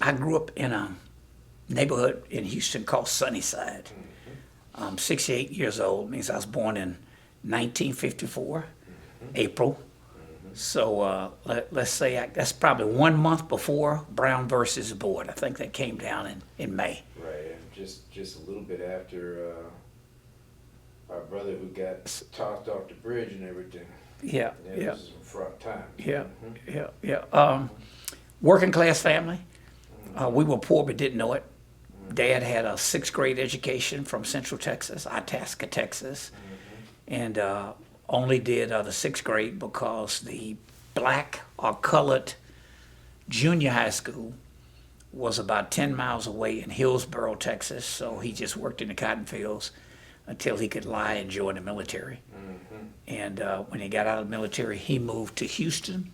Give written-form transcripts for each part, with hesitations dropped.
I grew up in a neighborhood in Houston called Sunnyside. I'm 68 years old, means I was born in 1954, April. So let's say that's probably 1 month before Brown versus Board. I think that came down in May. Right, and just a little bit after our brother who got tossed off the bridge and everything. Yeah, It yeah, was a fraught time. yeah, yeah. Working class family. We were poor but didn't know it. Dad had a 6th grade education from Central Texas, Itasca, Texas, and only did the 6th grade because the black or colored junior high school was about 10 miles away in Hillsboro, Texas. So he just worked in the cotton fields until he could lie and join the military. And when he got out of the military, he moved to Houston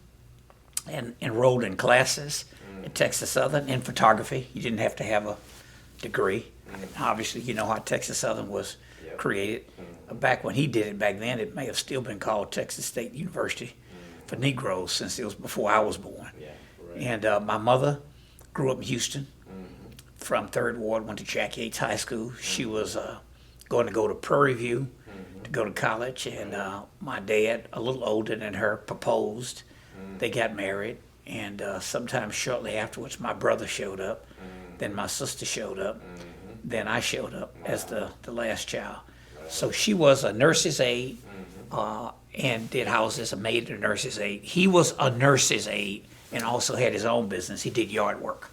and enrolled in classes at Texas Southern in photography. You didn't have to have a degree. Obviously, you know how Texas Southern was created. Back when he did it, back then, it may have still been called Texas State University for Negroes, since it was before I was born. Yeah, right. And my mother grew up in Houston from 3rd Ward, went to Jack Yates High School. She was going to go to Prairie View to go to college, and my dad, a little older than her, proposed. They got married, and sometime shortly afterwards, my brother showed up. Then my sister showed up. Then I showed up as the last child. So she was a nurse's aide and did house as a maid and a nurse's aide. He was a nurse's aide and also had his own business. He did yard work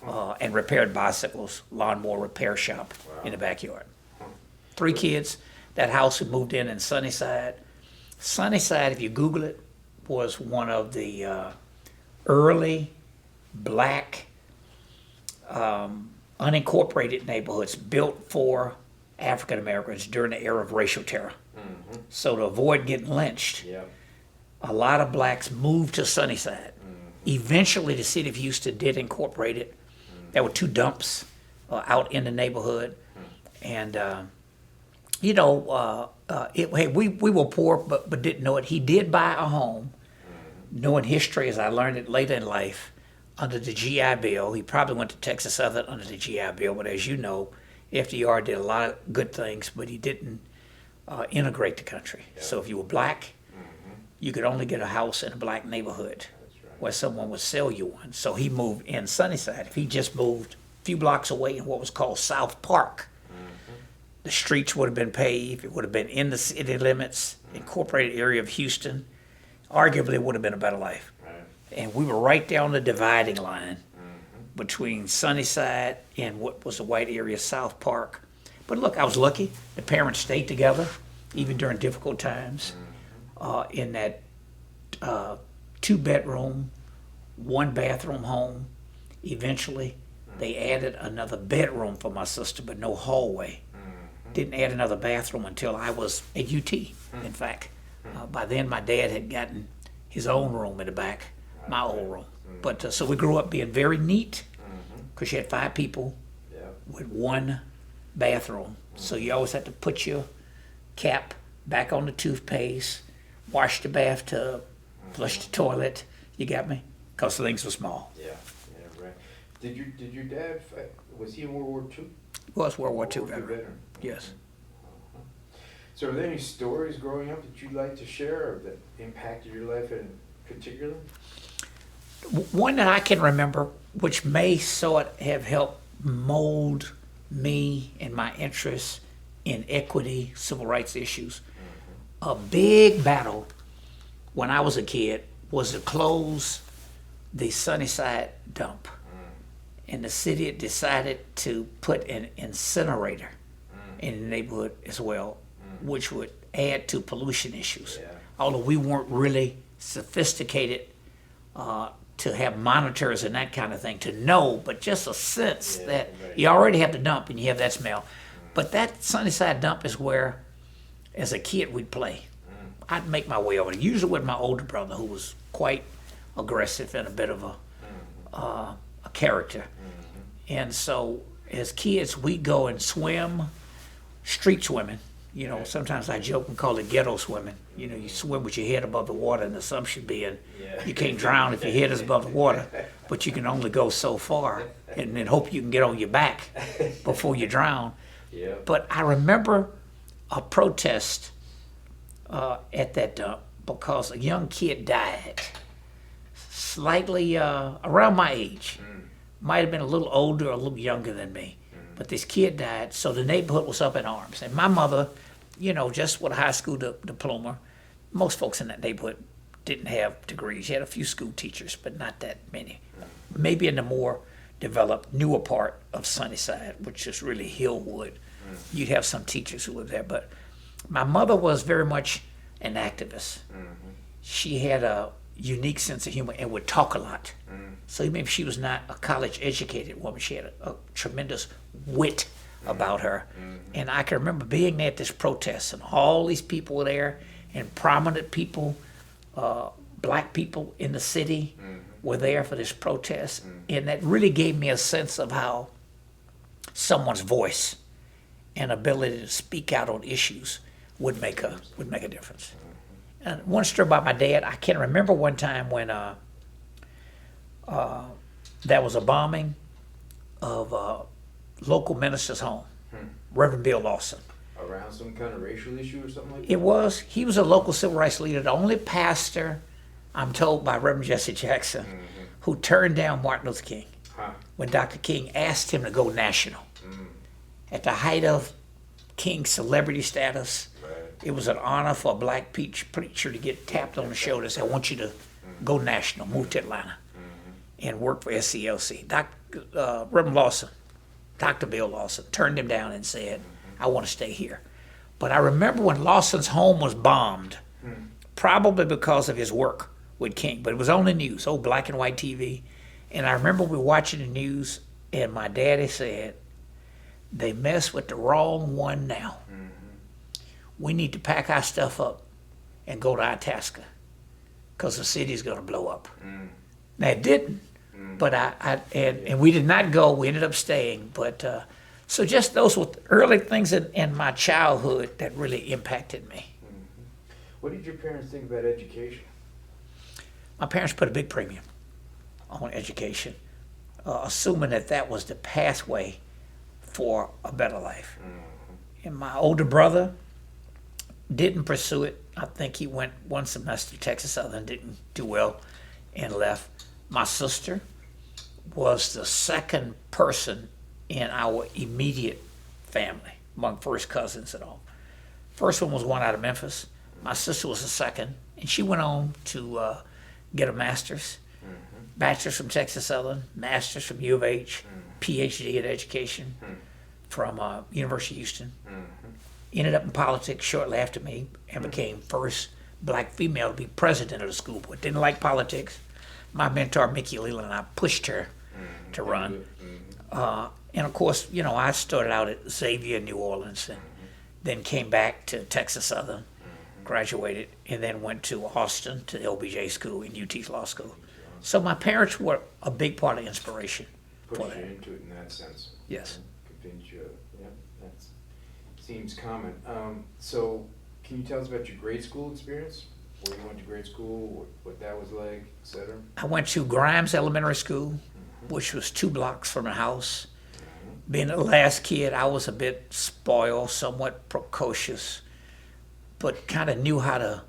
and repaired bicycles, lawnmower repair shop in the backyard. 3 kids. That house we moved in Sunnyside. Sunnyside, if you Google it, was one of the early black unincorporated neighborhoods built for African Americans during the era of racial terror. So to avoid getting lynched, a lot of blacks moved to Sunnyside. Eventually, the city of Houston did incorporate it. There were 2 dumps out in the neighborhood, and hey, we were poor but didn't know it. He did buy a home, knowing history as I learned it later in life, under the GI Bill. He probably went to Texas Southern under the GI Bill, but as you know, FDR did a lot of good things, but he didn't integrate the country. So if you were black, you could only get a house in a black neighborhood where someone would sell you one. So he moved in Sunnyside. If he just moved a few blocks away in what was called South Park, the streets would have been paved. It would have been in the city limits, incorporated area of Houston. Arguably, it would have been a better life. And we were right down the dividing line between Sunnyside and what was the white area, South Park. But look, I was lucky. The parents stayed together, even during difficult times, in that 2-bedroom, 1-bathroom home. Eventually, they added another bedroom for my sister, but no hallway. Didn't add another bathroom until I was at UT, in fact. By then, my dad had gotten his own room in the back, my old room. But so we grew up being very neat, because you had 5 people with 1 bathroom. So you always had to put your cap back on the toothpaste, wash the bathtub, flush the toilet. You got me? Because things were small. Yeah, right. Did your dad fight? Was he in World War II? He was World War II veteran. veteran. Yes. So are there any stories growing up that you'd like to share or that impacted your life in particular? One that I can remember, which may sort of have helped mold me and my interests in equity, civil rights issues. A big battle when I was a kid was to close the Sunnyside dump. And the city had decided to put an incinerator in the neighborhood as well, which would add to pollution issues. Although we weren't really sophisticated to have monitors and that kind of thing to know, but just a sense that you already have the dump and you have that smell. But that Sunnyside dump is where, as a kid, we'd play. I'd make my way over there, usually with my older brother, who was quite aggressive and a bit of a character. And so as kids, we'd go and swim, street swimming, You know, sometimes I joke and call it ghetto swimming. You know, you swim with your head above the water, and the assumption being you can't drown if your head is above the water, but you can only go so far, and then hope you can get on your back before you drown. Yeah. But I remember a protest at that dump because a young kid died, slightly around my age. Might have been a little older or a little younger than me. But this kid died, so the neighborhood was up in arms. And my mother, you know, just with a high school diploma, most folks in that neighborhood didn't have degrees. You had a few school teachers, but not that many. Maybe in the more developed, newer part of Sunnyside, which is really Hillwood, you'd have some teachers who lived there. But my mother was very much an activist. She had a unique sense of humor and would talk a lot. So even if she was not a college-educated woman, she had a tremendous wit about her. And I can remember being there at this protest, and all these people were there, and prominent people, black people in the city were there for this protest. And that really gave me a sense of how someone's voice and ability to speak out on issues would make a difference. And one story about my dad, I can remember one time when there was a bombing of a local minister's home, Reverend Bill Lawson. Around some kind of racial issue or something like that? He was a local civil rights leader, the only pastor, I'm told by Reverend Jesse Jackson, who turned down Martin Luther King when Dr. King asked him to go national. At the height of King's celebrity status, it was an honor for a black preacher to get tapped on the shoulder and say, I want you to go national, move to Atlanta, and work for SCLC. Reverend Lawson, Dr. Bill Lawson, turned him down and said, I want to stay here. But I remember when Lawson's home was bombed, probably because of his work with King, but it was on the news, old black and white TV. And I remember we were watching the news, and my daddy said, they mess with the wrong one now. We need to pack our stuff up and go to Itasca because the city's going to blow up. Now, it didn't, but and we did not go. We ended up staying. But so just those were early things in my childhood that really impacted me. What did your parents think about education? My parents put a big premium on education, assuming that was the pathway for a better life. And my older brother didn't pursue it. I think he went one semester to Texas Southern, didn't do well, and left. My sister was the second person in our immediate family, among first cousins and all. First one was one out of Memphis. My sister was the second, and she went on to get a master's, bachelor's from Texas Southern, master's from U of H, PhD in education from University of Houston. Ended up in politics shortly after me and became first black female to be president of the school board. Didn't like politics. My mentor, Mickey Leland, and I pushed her to run. And of course, you know, I started out at Xavier in New Orleans and then came back to Texas Southern, graduated, and then went to Austin to the LBJ school and UT Law School. So my parents were a big part of inspiration. Pushed you into it in that sense. Yes. Convinced you. Yeah, that seems common. So can you tell us about your grade school experience? Where you went to grade school, what that was like, et cetera? I went to Grimes Elementary School, which was 2 blocks from the house. Being the last kid, I was a bit spoiled, somewhat precocious, but kind of knew how to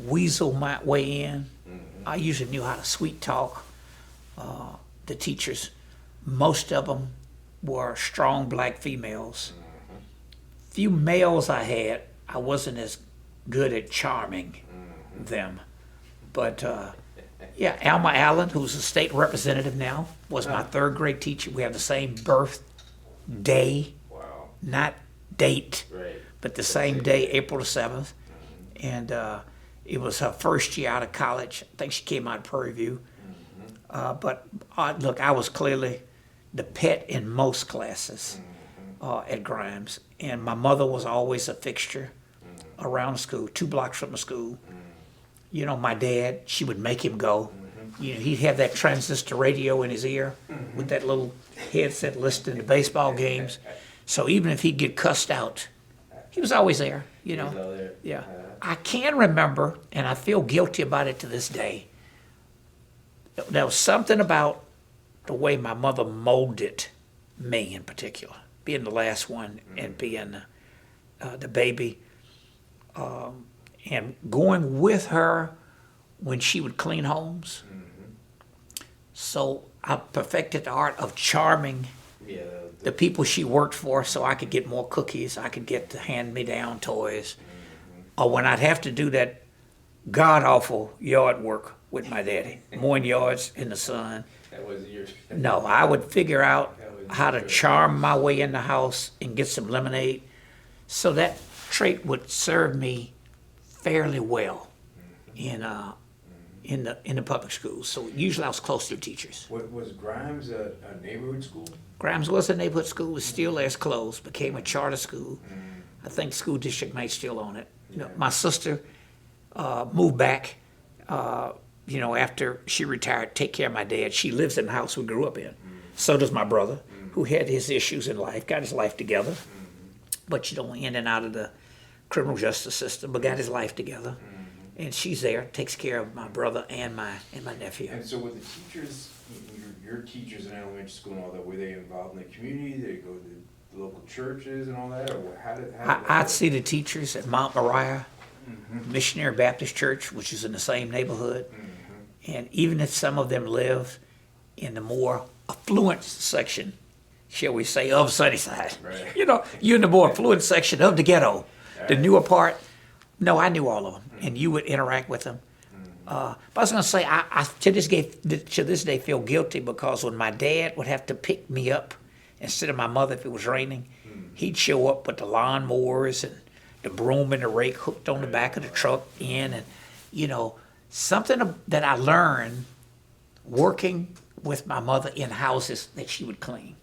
weasel my way in. I usually knew how to sweet talk the teachers. Most of them were strong black females. Few males I had, I wasn't as good at charming them. But yeah, Alma Allen, who's a state representative now, was my 3rd grade teacher. We have the same birthday, not date, but the same day, April the 7th. And it was her first year out of college. I think she came out of Prairie View. But look, I was clearly the pet in most classes at Grimes. And my mother was always a fixture around the school, 2 blocks from the school. You know, my dad, she would make him go. You know, he'd have that transistor radio in his ear with that little headset listening to baseball games. So even if he'd get cussed out, He was always there, you He know. was all there. Yeah. I can remember, and I feel guilty about it to this day. There was something about the way my mother molded me in particular, being the last one and being the baby, and going with her when she would clean homes. So I perfected the art of charming Yeah, the people she worked for so I could get more cookies, I could get the hand-me-down toys. Or when I'd have to do that god-awful yard work with my daddy, mowing yards in the sun. that was your. No, I would figure out how to charm my way in the house and get some lemonade. So that trait would serve me fairly well in the public schools. So usually I was close to teachers. What, was Grimes a neighborhood school? Grimes was a neighborhood school, was still as closed, became a charter school. I think school district may still own it. You know, my sister moved back, after she retired, take care of my dad. She lives in the house we grew up in. So does my brother, who had his issues in life, got his life together, but in and out of the criminal justice system, but got his life together. And she's there, takes care of my brother and my nephew. And so were the teachers, your teachers in elementary school and all that, were they involved in the community? Did they go to the local churches and all that, or how did that I'd work? see the teachers at Mount Moriah Missionary Baptist Church, which is in the same neighborhood. And even if some of them live in the more affluent section, shall we say, of Sunnyside, Right. you're in the more affluent section of the ghetto, the newer part. No, I knew all of them, and you would interact with them. But I was going to say, I to this day feel guilty because when my dad would have to pick me up instead of my mother if it was raining, he'd show up with the lawnmowers and the broom and the rake hooked on the back of the truck and something that I learned working with my mother in houses that she would clean.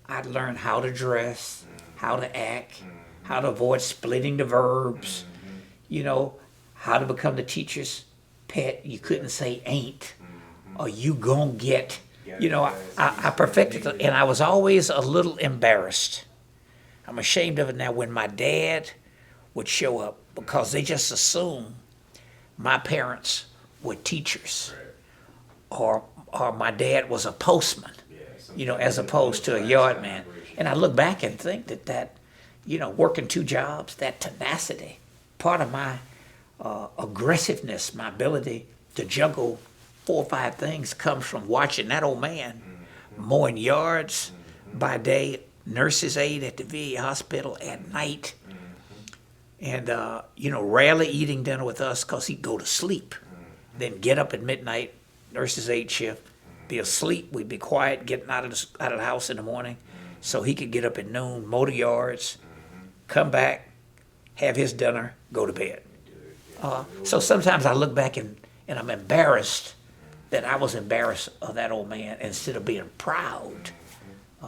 I'd learned how to dress, how to act, how to avoid splitting the verbs, how to become the teacher's pet. You couldn't say ain't or you gon' get. I perfected it, and I was always a little embarrassed. I'm ashamed of it now when my dad would show up because they just assumed my parents were teachers or my dad was a postman, as opposed to a yard man. And I look back and think that working two jobs, that tenacity, part of my aggressiveness, my ability to juggle 4 or 5 things comes from watching that old man mowing yards by day, nurse's aide at the VA hospital at night, and rarely eating dinner with us because he'd go to sleep, then get up at midnight, nurse's aide shift, be asleep, we'd be quiet, getting out of the house in the morning, so he could get up at noon, mow the yards, come back, have his dinner, go to bed. So sometimes I look back and I'm embarrassed that I was embarrassed of that old man instead of being proud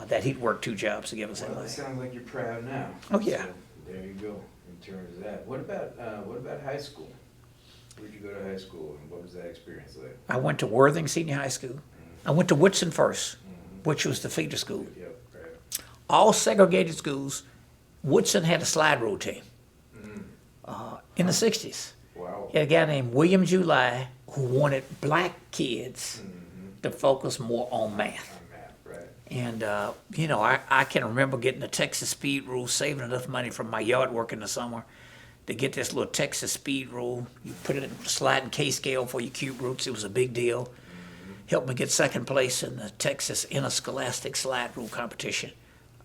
that he'd worked 2 jobs to give us that Well, it life. sounds like you're proud now. Oh, yeah. So, there you go, in terms of that. What about high school? Where'd you go to high school, and what was that experience like? I went to Worthing Senior High School. I went to Woodson first, which was the feeder school. Yep, right. All segregated schools. Woodson had a slide rule team in the 60s. Wow. Had a guy named William July who wanted black kids to focus more on math. On math, right. And, I can remember getting the Texas speed rule, saving enough money from my yard work in the summer to get this little Texas speed rule. You put it in a sliding K-scale for your cube roots. It was a big deal. Helped me get second place in the Texas interscholastic slide rule competition.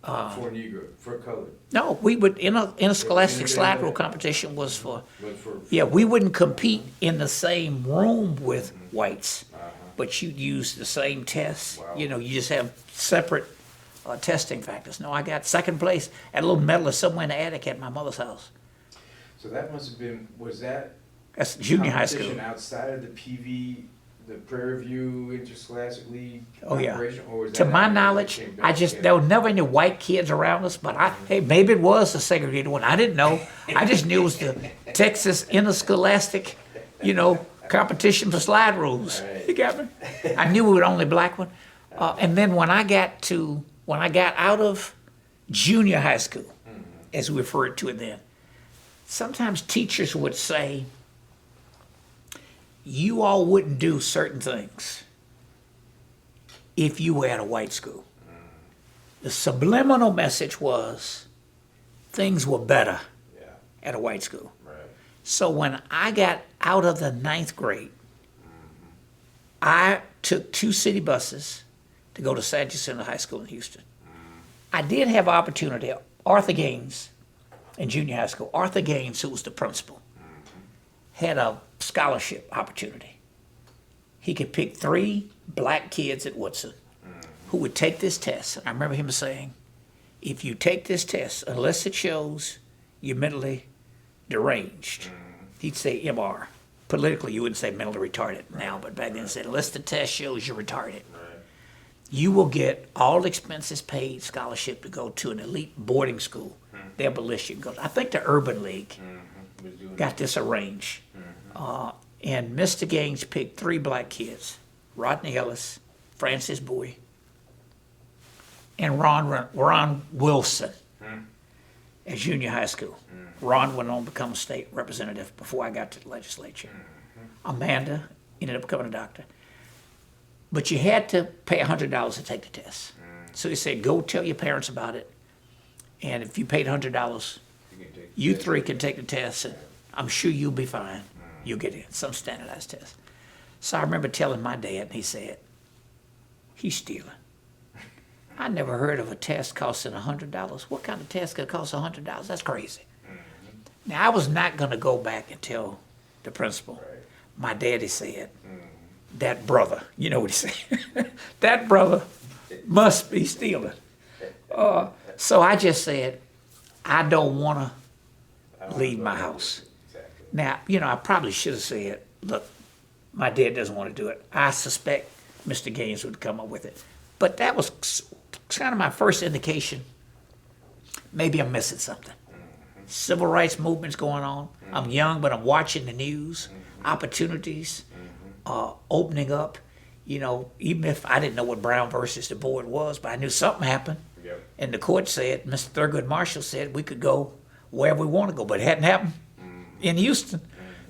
For Negro, for colored. No, we would, interscholastic slide rule competition was for, But for we wouldn't compete in the same room with whites, but you'd use the same tests. Wow. You just have separate testing factors. No, I got second place at a little medal somewhere in the attic at my mother's house. So that must have been, was that That's junior high school. competition outside of the PV, the Prairie View Interscholastic League Oh, yeah. operation, or was To that my after they knowledge, came back there together? were never any white kids around us, but hey, maybe it was a segregated one. I didn't know. I just knew it was the Texas interscholastic, competition for slide rules. Right. You got me? I knew we were the only black one. And then when I got out of junior high school, as we referred to it then, sometimes teachers would say, you all wouldn't do certain things if you were at a white school. The subliminal message was things were better at a white school. Right. So when I got out of the 9th grade, I took 2 city buses to go to San Jacinto High School in Houston. I did have opportunity. Arthur Gaines in junior high school, Arthur Gaines, who was the principal, had a scholarship opportunity. He could pick 3 black kids at Woodson who would take this test. And I remember him saying, if you take this test, unless it shows you're mentally deranged, he'd say MR. Politically, you wouldn't say mentally retarded now, but back then it said, unless the test shows you're retarded, you will get all expenses paid scholarship to go to an elite boarding school. They'll list you. I think the Urban League got this arranged. And Mr. Gaines picked 3 black kids, Rodney Ellis, Francis Bowie, and Ron Wilson at junior high school. Ron went on to become a state representative before I got to the legislature. Amanda ended up becoming a doctor. But you had to pay $100 to take the test. So he said, go tell your parents about it. And if you paid $100, you 3 can take the test, and I'm sure you'll be fine. You'll get in, some standardized test. So I remember telling my dad, and he said, he's stealing. I never heard of a test costing $100. What kind of test could cost $100? That's crazy. Now, I was not going to go back and tell the principal. My daddy said, that brother, you know what he said? That brother must be stealing. So I just said, I don't want to leave my house. Now, I probably should have said, look, my dad doesn't want to do it. I suspect Mr. Gaines would come up with it. But that was kind of my first indication, maybe I'm missing something. Civil rights movement's going on. I'm young, but I'm watching the news. Opportunities opening up. Even if I didn't know what Brown versus the board was, but I knew something happened. Yep. And the court said, Mr. Thurgood Marshall said we could go wherever we want to go, but it hadn't happened in Houston.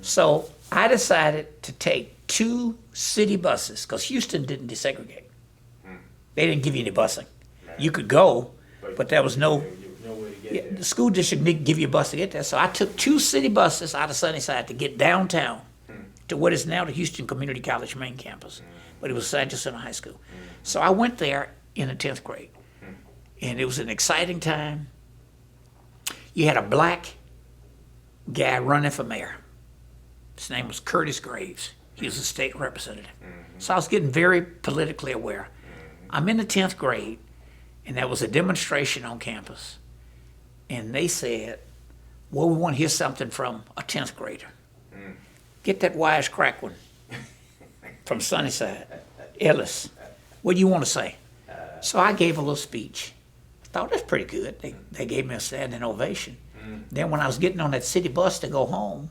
So I decided to take 2 city buses, because Houston didn't desegregate. They didn't give you any busing. You could go, but there was no way to get there. The school district didn't give you a bus to get there. So I took 2 city buses out of Sunnyside to get downtown to what is now the Houston Community College main campus, but it was San Jacinto High School. So I went there in the 10th grade, and it was an exciting time. You had a black guy running for mayor. His name was Curtis Graves. He was a state representative. So I was getting very politically aware. I'm in the 10th grade, and there was a demonstration on campus. And they said, well, we want to hear something from a 10th grader. Get that wisecrack one from Sunnyside, Ellis. What do you want to say? So I gave a little speech. I thought, that's pretty good. They gave me a standing ovation. Then when I was getting on that city bus to go home,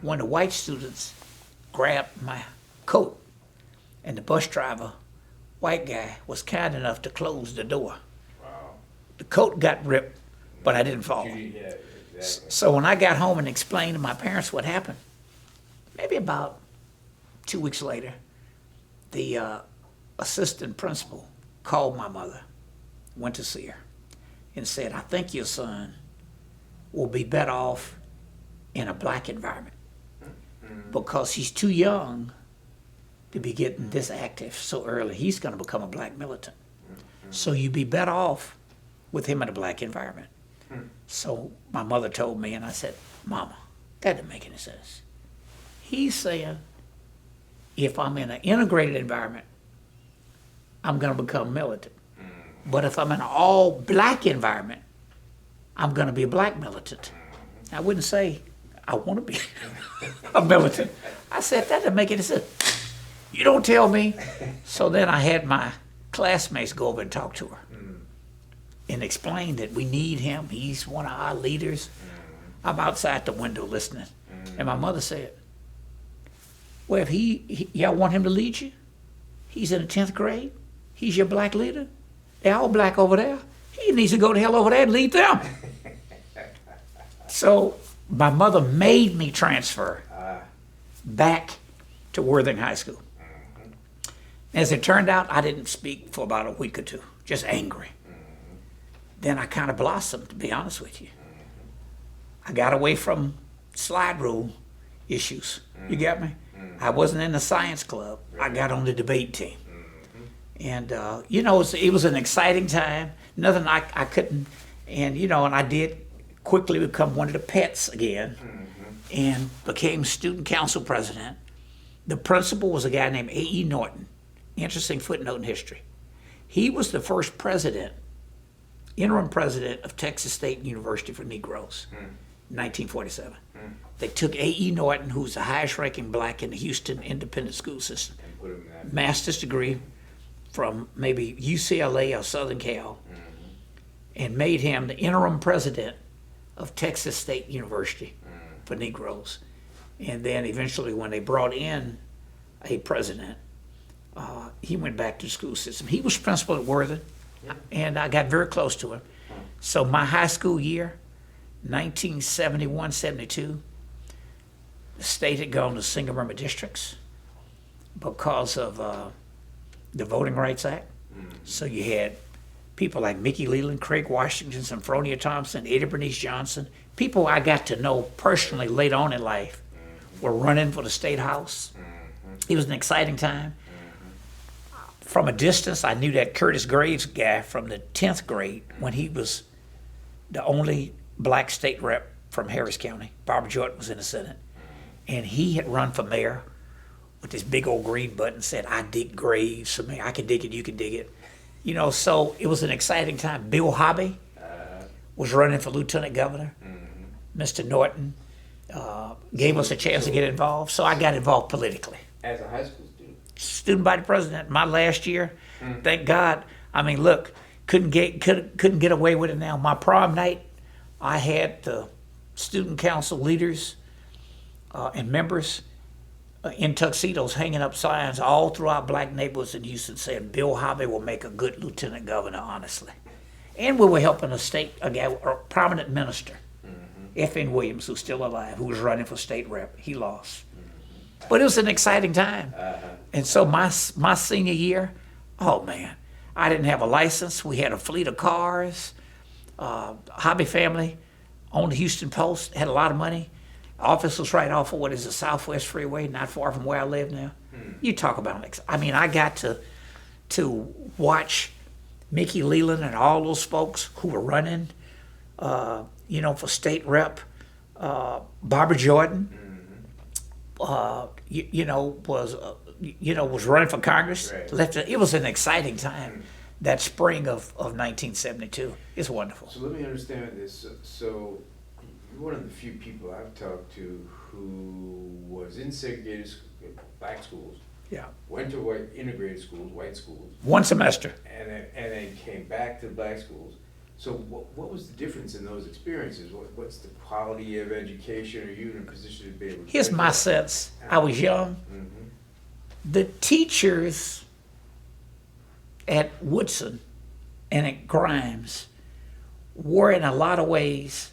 one of the white students grabbed my coat, and the bus driver, white guy, was kind enough to close the door. Wow. The coat got ripped, but I didn't fall. Yeah, exactly. So when I got home and explained to my parents what happened, maybe about 2 weeks later, the assistant principal called my mother, went to see her, and said, I think your son will be better off in a black environment because he's too young to be getting this active so early. He's going to become a black militant. So you'd be better off with him in a black environment. So my mother told me, and I said, Mama, that doesn't make any sense. He's saying, if I'm in an integrated environment, I'm going to become militant. But if I'm in an all-black environment, I'm going to be a black militant. I wouldn't say I want to be a militant. I said, that doesn't make any sense. You don't tell me. So then I had my classmates go over and talk to her and explain that we need him. He's one of our leaders. I'm outside the window listening. And my mother said, well, if y'all want him to lead you, he's in the 10th grade. He's your black leader. They're all black over there. He needs to go to hell over there and lead them. So my mother made me transfer Ah. back to Worthing High School. As it turned out, I didn't speak for about a week or two, just angry. Then I kind of blossomed, to be honest with you. I got away from slide rule issues. You got me? I wasn't in the science club. I got on the debate team. And, it was an exciting time. Nothing I couldn't, and I did quickly become one of the pets again and became student council president. The principal was a guy named A.E. Norton. Interesting footnote in history. He was the first interim president of Texas State University for Negroes, 1947. They took A.E. Norton, who was the highest ranking black in the Houston independent school system, And put him in that. master's degree from maybe UCLA or Southern Cal, and made him the interim president of Texas State University for Negroes. And then eventually when they brought in a president, he went back to the school system. He was principal at Worthing, and I got very close to him. So my high school year, 1971-72, the state had gone to single member districts because of the Voting Rights Act. So you had people like Mickey Leland, Craig Washington, Sophronia Thompson, Eddie Bernice Johnson, people I got to know personally later on in life were running for the state house. It was an exciting time. From a distance, I knew that Curtis Graves guy from the 10th grade when he was the only black state rep from Harris County. Barbara Jordan was in the Senate. And he had run for mayor with this big old green button, said, I dig graves, so I can dig it, you can dig it. So it was an exciting time. Bill Hobby was running for lieutenant governor. Mr. Norton gave us a chance to get involved, so I got involved politically. As a high school student. Student body president, my last year, thank God. I mean, look, couldn't get away with it now. My prom night, I had the student council leaders and members in tuxedos hanging up signs all throughout black neighborhoods in Houston saying Bill Hobby will make a good lieutenant governor, honestly. And we were helping a prominent minister, F.N. Williams, who's still alive, who was running for state rep. He lost. But it was an exciting time. And so my senior year, oh man, I didn't have a license. We had a fleet of cars. Hobby family owned the Houston Post, had a lot of money. Office was right off of what is the Southwest Freeway, not far from where I live now. You talk about, I got to watch Mickey Leland and all those folks who were running, for state rep. Barbara Jordan, was running for Congress. Right. It was an exciting time. That spring of 1972. It's wonderful. So let me understand this. So you're one of the few people I've talked to who was in segregated black schools, went to integrated schools, white schools, one semester, and then came back to black schools. So what was the difference in those experiences? What's the quality of education? Are you in a position to be able to? Here's my sense. I was young. The teachers at Woodson and at Grimes were in a lot of ways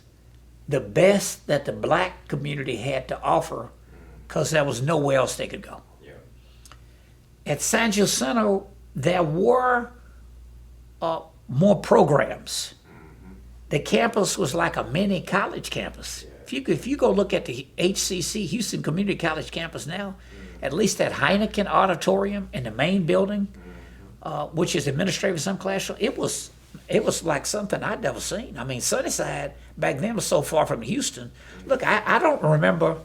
the best that the black community had to offer because there was nowhere else they could go. Yeah. At San Jacinto, there were more programs. The campus was like a mini college campus. Yeah. If you go look at the HCC, Houston Community College campus now, at least that Heineken Auditorium in the main building, which is administrative in some classroom, it was like something I'd never seen. I mean, Sunnyside back then was so far from Houston. Look, I don't remember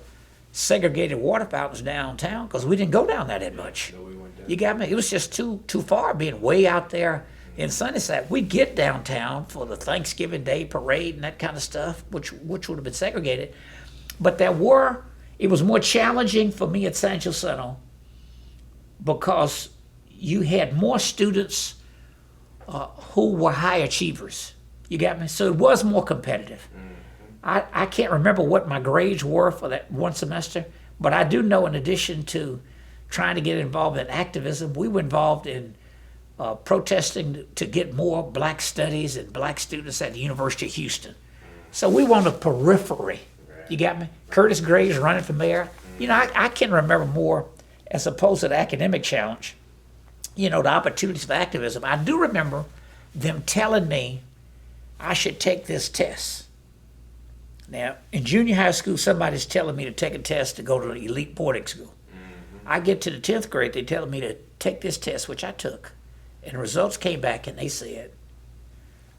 segregated water fountains downtown because we didn't go down there that much. No, we went down. You got me? It was just too far being way out there in Sunnyside. We'd get downtown for the Thanksgiving Day parade and that kind of stuff, which would have been segregated. But it was more challenging for me at San Jacinto because you had more students who were high achievers. You got me? So it was more competitive. I can't remember what my grades were for that one semester, but I do know in addition to trying to get involved in activism, we were involved in protesting to get more black studies and black students at the University of Houston. So we were on the periphery You got me? Curtis Graves running for mayor. You know, I can remember more as opposed to the academic challenge, you know, the opportunities for activism. I do remember them telling me I should take this test. Now, in junior high school, somebody's telling me to take a test to go to an elite boarding school. I get to the 10th grade, they're telling me to take this test, which I took. And the results came back and they said,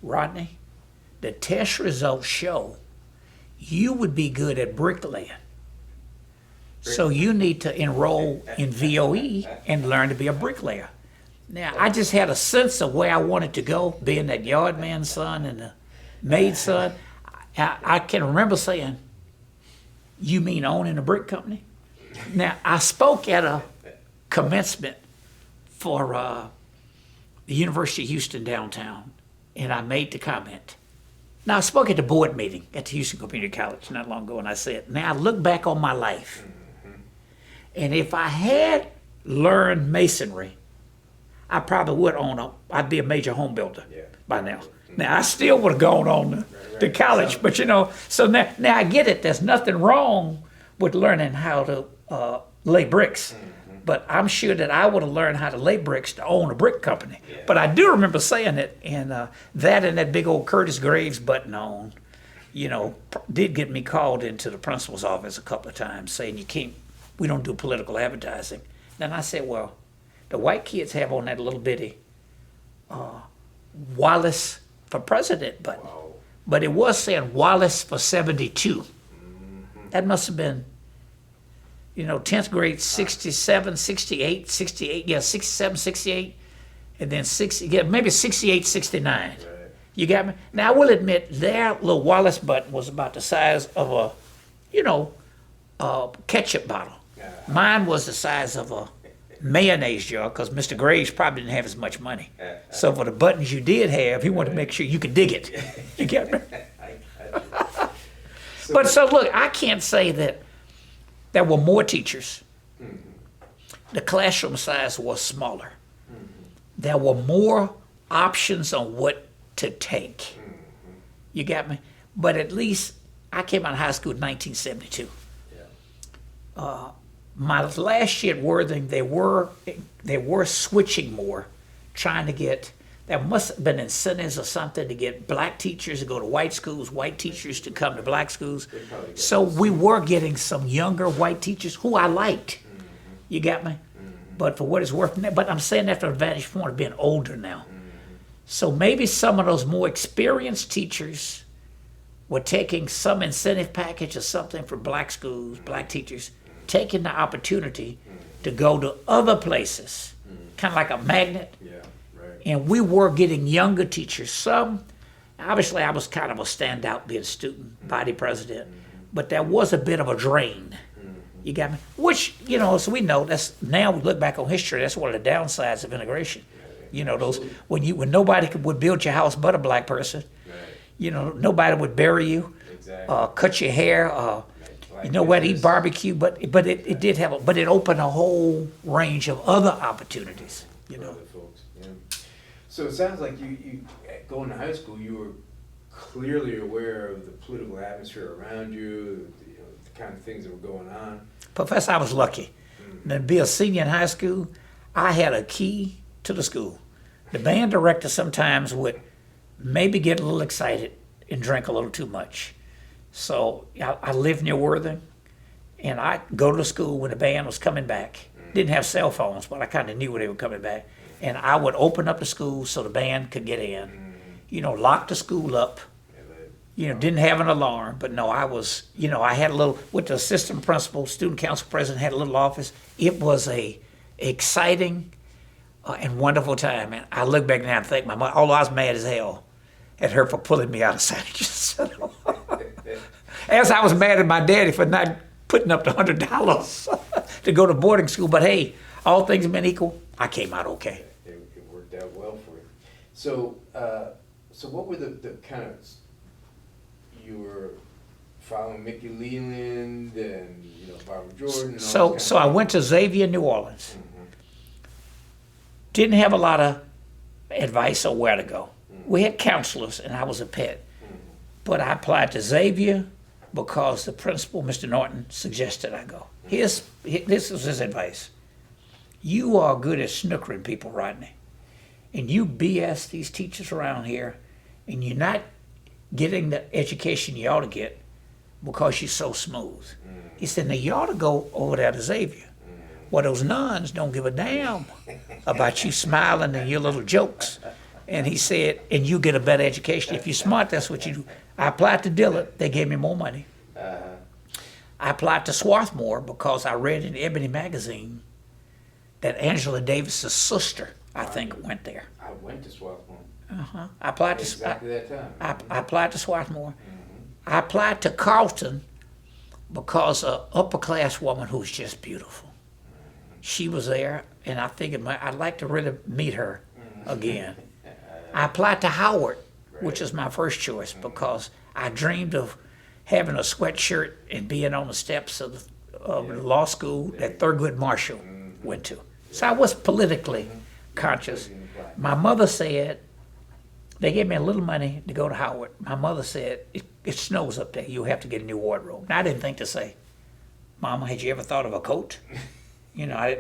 Rodney, the test results show you would be good at bricklaying. So you need to enroll in VOE and learn to be a bricklayer. Now, I just had a sense of where I wanted to go, being that yard man's son and the maid's son. I can remember saying, you mean owning a brick company? Now, I spoke at a commencement for the University of Houston downtown, and I made the comment. Now, I spoke at the board meeting at the Houston Community College not long ago, and I said, now I look back on my life, and if I had learned masonry, I probably would I'd be a major home builder by now. Now, I still would have gone on to college, but you know, so now I get it. There's nothing wrong with learning how to lay bricks. But I'm sure that I would have learned how to lay bricks to own a brick company. Yeah. But I do remember saying it, and that big old Curtis Graves button on, you know, did get me called into the principal's office a couple of times saying we don't do political advertising. Then I said, well, the white kids have on that little bitty Wallace for president button. Wow. But it was saying Wallace for 72. That must have been, you know, 10th grade, 67, 68, 67, 68, and then maybe 68, 69. Right. You got me? Now, I will admit, their little Wallace button was about the size of a ketchup bottle. Mine was the size of a mayonnaise jar, because Mr. Graves probably didn't have as much money. So for the buttons you did have, he wanted to make sure you could dig it. You get me? But so look, I can't say that there were more teachers. The classroom size was smaller. There were more options on what to take. You got me? But at least I came out of high school in 1972. My last year at Worthing, they were switching more, trying to get, there must have been incentives or something to get black teachers to go to white schools, white teachers to come to black schools. So we were getting some younger white teachers who I liked. You got me? But for what it's worth, but I'm saying that from the vantage point of being older now. So maybe some of those more experienced teachers were taking some incentive package or something for black schools, black teachers, taking the opportunity to go to other places, kind of like a magnet. And we were getting younger teachers. Some, obviously I was kind of a standout being a student body president, but there was a bit of a drain. You got me? Which, you know, so we know now we look back on history, that's one of the downsides of integration. You know, those when nobody would build your house but a black person, you know, nobody would bury you, cut your hair, you know what, eat barbecue, but it did have, but it opened a whole range of other opportunities, you know. So it sounds like you going to high school, you were clearly aware of the political atmosphere around you, the kind of things that were going on. Professor, I was lucky. To be a senior in high school, I had a key to the school. The band director sometimes would maybe get a little excited and drink a little too much. So I lived near Worthing, and I'd go to the school when the band was coming back. Didn't have cell phones, but I kind of knew when they were coming back. And I would open up the school so the band could get in. You know, lock the school up. You know, didn't have an alarm, but no, I was, you know, I had a little, with the assistant principal, student council president, had a little office. It was a exciting and wonderful time. And I look back now and think, my mom, although I was mad as hell at her for pulling me out of sandwiches. As I was mad at my daddy for not putting up the $100 to go to boarding school. But hey, all things being equal, I came out okay. It worked out well for you. So, so what were the kind of, you were following Mickey Leland and, you know, Barbara Jordan and all that. So I went to Xavier, New Orleans. Didn't have a lot of advice on where to go. We had counselors, and I was a pet. But I applied to Xavier, because the principal, Mr. Norton, suggested I go. This was his advice. You are good at snookering people, Rodney. And you BS these teachers around here, and you're not getting the education you ought to get because you're so smooth. He said, now you ought to go over there to Xavier. Well, those nuns don't give a damn about you smiling and your little jokes. And he said, and you get a better education. If you're smart, that's what you do. I applied to Dillard. They gave me more money. I applied to Swarthmore because I read in Ebony magazine that Angela Davis's sister, I think, went there. I went to Swarthmore. I applied to Exactly that time. I applied to Swarthmore. I applied to Carleton because an upper class woman who's just beautiful. She was there, and I figured I'd like to really meet her again. I applied to Howard, which is my first choice, because I dreamed of having a sweatshirt and being on the steps of the law school that Thurgood Marshall went to. So I was politically conscious. My mother said, they gave me a little money to go to Howard. My mother said, it snows up there. You'll have to get a new wardrobe. Now, I didn't think to say, Mama, had you ever thought of a coat? You know, I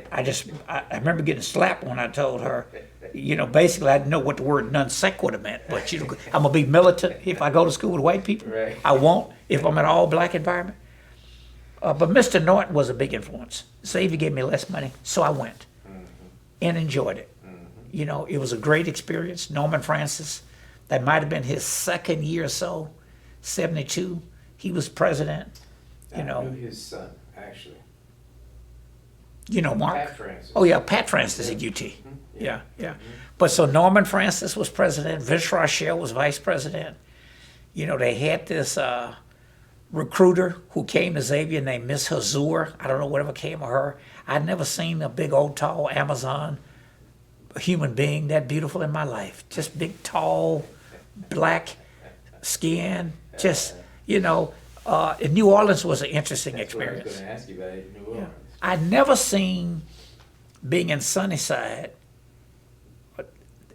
remember getting slapped when I told her, you know, basically I didn't know what the word non sequitur meant, but you know, I'm going to be militant if I go to school with white people. Right. I won't if I'm in an all-black environment. But Mr. Norton was a big influence. Xavier gave me less money, so I went and enjoyed it. You know, it was a great experience. Norman Francis, that might have been his second year or so, 72. He was president, you know. I knew his son, actually. You know, Mark? Pat Francis. Oh, yeah, Pat Francis at UT. Yeah. But so Norman Francis was president. Vince Rochelle was vice president. You know, they had this recruiter who came to Xavier named Miss Hazur. I don't know whatever came of her. I'd never seen a big old tall Amazon human being that beautiful in my life. Just big, tall, black skin. Just, you know, in New Orleans was an interesting experience. That's what I was going to ask you about it, New Orleans. I'd never seen, being in Sunnyside,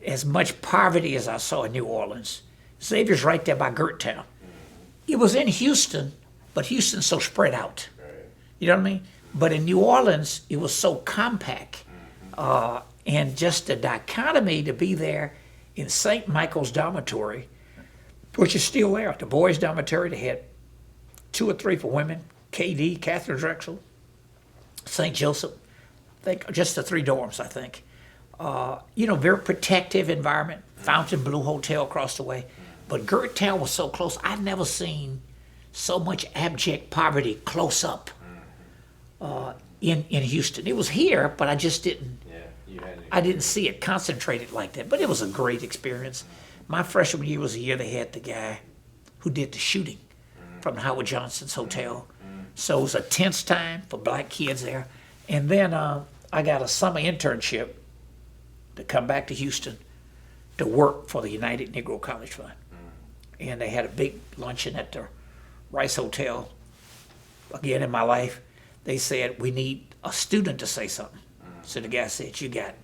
as much poverty as I saw in New Orleans. Xavier's right there by Gerttown. It was in Houston, but Houston's so spread out. You know what I mean? But in New Orleans, it was so compact. And just the dichotomy to be there in St. Michael's dormitory, which is still there, the boys' dormitory, they had 2 or 3 for women, KD, Catherine Drexel, St. Joseph, I think just the 3 dorms, I think. You know, very protective environment, Fontainebleau Hotel across the way. But Gerttown was so close, I'd never seen so much abject poverty close up in Houston. It was here, but I just didn't. I didn't see it concentrated like that, but it was a great experience. My freshman year was the year they had the guy who did the shooting from Howard Johnson's hotel. So it was a tense time for black kids there. And then I got a summer internship to come back to Houston to work for the United Negro College Fund. And they had a big luncheon at the Rice Hotel. Again, in my life, they said, we need a student to say something. So the guy said, you got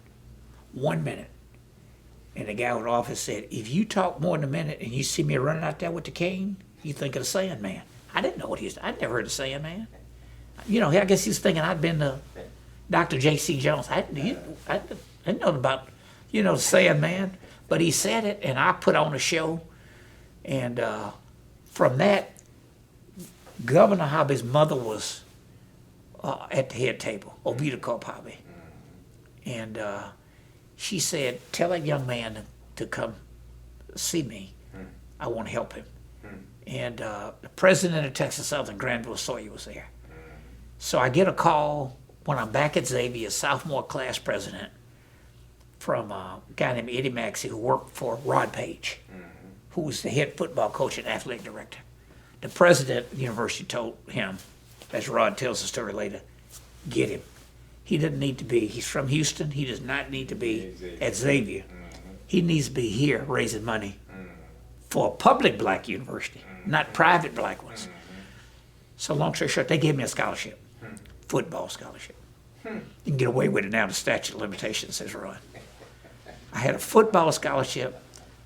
1 minute. And the guy in the office said, if you talk more than a minute and you see me running out there with the cane, you think of the Sandman. I didn't know what he was. I'd never heard of Sandman. You know, I guess he was thinking I'd been to Dr. J.C. Jones. I didn't know about, you know, the Sandman. But he said it, and I put on a show. And from that, Governor Hobby's mother was at the head table, Ovita Cobb Hobby. And she said, tell that young man to come see me. I want to help him. And the president of Texas Southern, Granville Sawyer, was there. So I get a call when I'm back at Xavier, sophomore class president, from a guy named Eddie Maxey, who worked for Rod Page, who was the head football coach and athletic director. The president of the university told him, as Rod tells the story later, get him. He doesn't need to be, he's from Houston, he does not need to be at Xavier. He needs to be here raising money for a public black university, not private black ones. So long story short, they gave me a scholarship, football scholarship. You can get away with it now, the statute of limitations, says Rod. I had a football scholarship,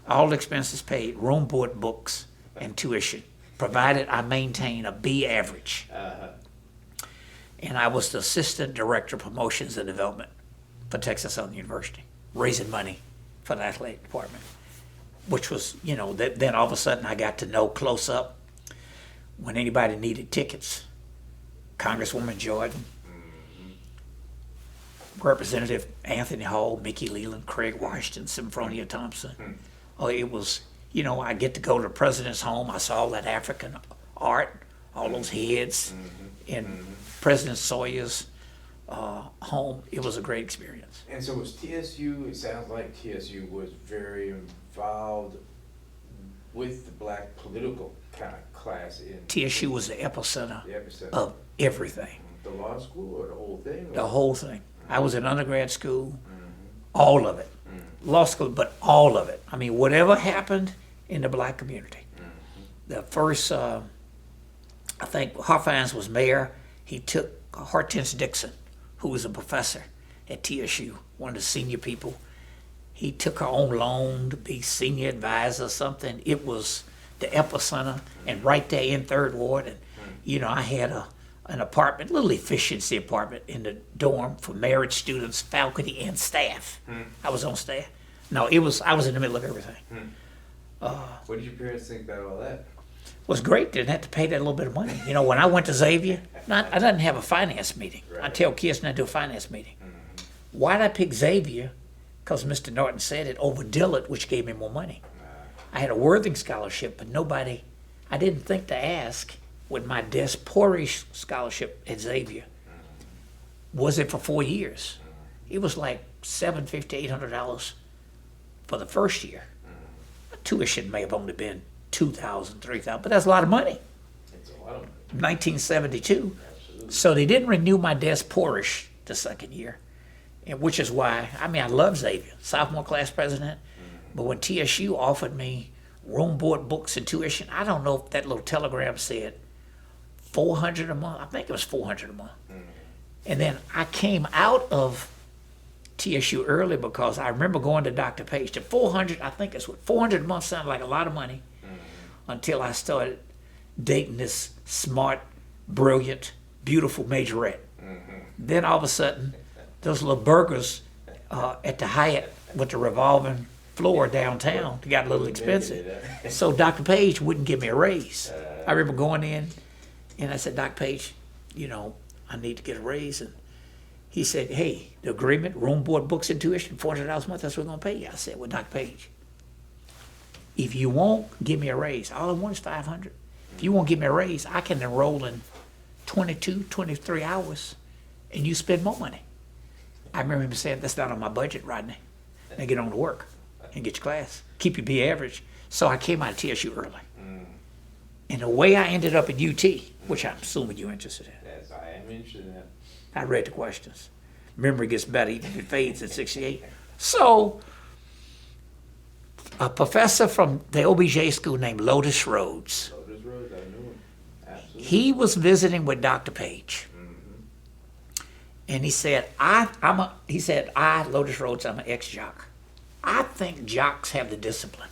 all expenses paid, room, board, books, and tuition, provided I maintain a B average. And I was the assistant director of promotions and development for Texas Southern University, raising money for the athletic department, which was, you know, then all of a sudden I got to know close up when anybody needed tickets. Congresswoman Jordan, Representative Anthony Hall, Mickey Leland, Craig Washington, Symphonia Thompson. Oh, it was, you know, I get to go to the president's home. I saw all that African art, all those heads in President Sawyer's home. It was a great experience. And so was TSU, it sounds like TSU was very involved with the black political kind of class in... TSU was the epicenter of everything. The law school or the whole thing? The whole thing. I was in undergrad school, all of it. Law school, but all of it. I mean, whatever happened in the black community. The first, I think Harfines was mayor. He took Hortense Dixon, who was a professor at TSU, one of the senior people. He took her on loan to be senior advisor or something. It was the epicenter, and right there in Third Ward. And, you know, I had an apartment, a little efficiency apartment in the dorm for married students, faculty, and staff. I was on staff. No, I was in the middle of everything. What did your parents think about all that? It was great. Didn't have to pay that little bit of money. You know, when I went to Xavier, I didn't have a finance meeting. I tell kids not to do a finance meeting. Why did I pick Xavier? Because Mr. Norton said it over Dillard, which gave me more money. I had a Worthing scholarship, but I didn't think to ask with my Des Poirier scholarship at Xavier. Was it for 4 years? It was like $750, $800 for the first year. Tuition may have only been $2,000, $3,000, but that's a lot of money. It's a lot of money. 1972. Absolutely. So they didn't renew my Des Poirier the second year, and which is why, I mean, I love Xavier, sophomore class president, but when TSU offered me room, board, books, and tuition, I don't know if that little telegram said $400 a month. I think it was $400 a month. And then I came out of TSU early because I remember going to Dr. Page. The 400, I think it's what, $400 a month sounded like a lot of money until I started dating this smart, brilliant, beautiful majorette. Then all of a sudden, those little burgers at the Hyatt with the revolving floor downtown got a little expensive. So Dr. Page wouldn't give me a raise. I remember going in and I said, Dr. Page, you know, I need to get a raise. And he said, hey, the agreement, room, board, books, and tuition, $400 a month, that's what we're going to pay you. I said, well, Dr. Page, if you won't give me a raise, all I want is $500. If you won't give me a raise, I can enroll in 22, 23 hours, and you spend more money. I remember him saying, that's not on my budget, Rodney. Now get on to work and get your class. Keep your B average. So I came out of TSU early. And the way I ended up at UT, which I'm assuming you're interested in. Yes, I am interested in that. I read the questions. Memory gets better even if it fades at 68. So, a professor from the OBJ school named Lotus Rhodes, Lotus Rhodes, I knew him. Absolutely. he was visiting with Dr. Page. And he said, Lotus Rhodes, I'm an ex-jock. I think jocks have the discipline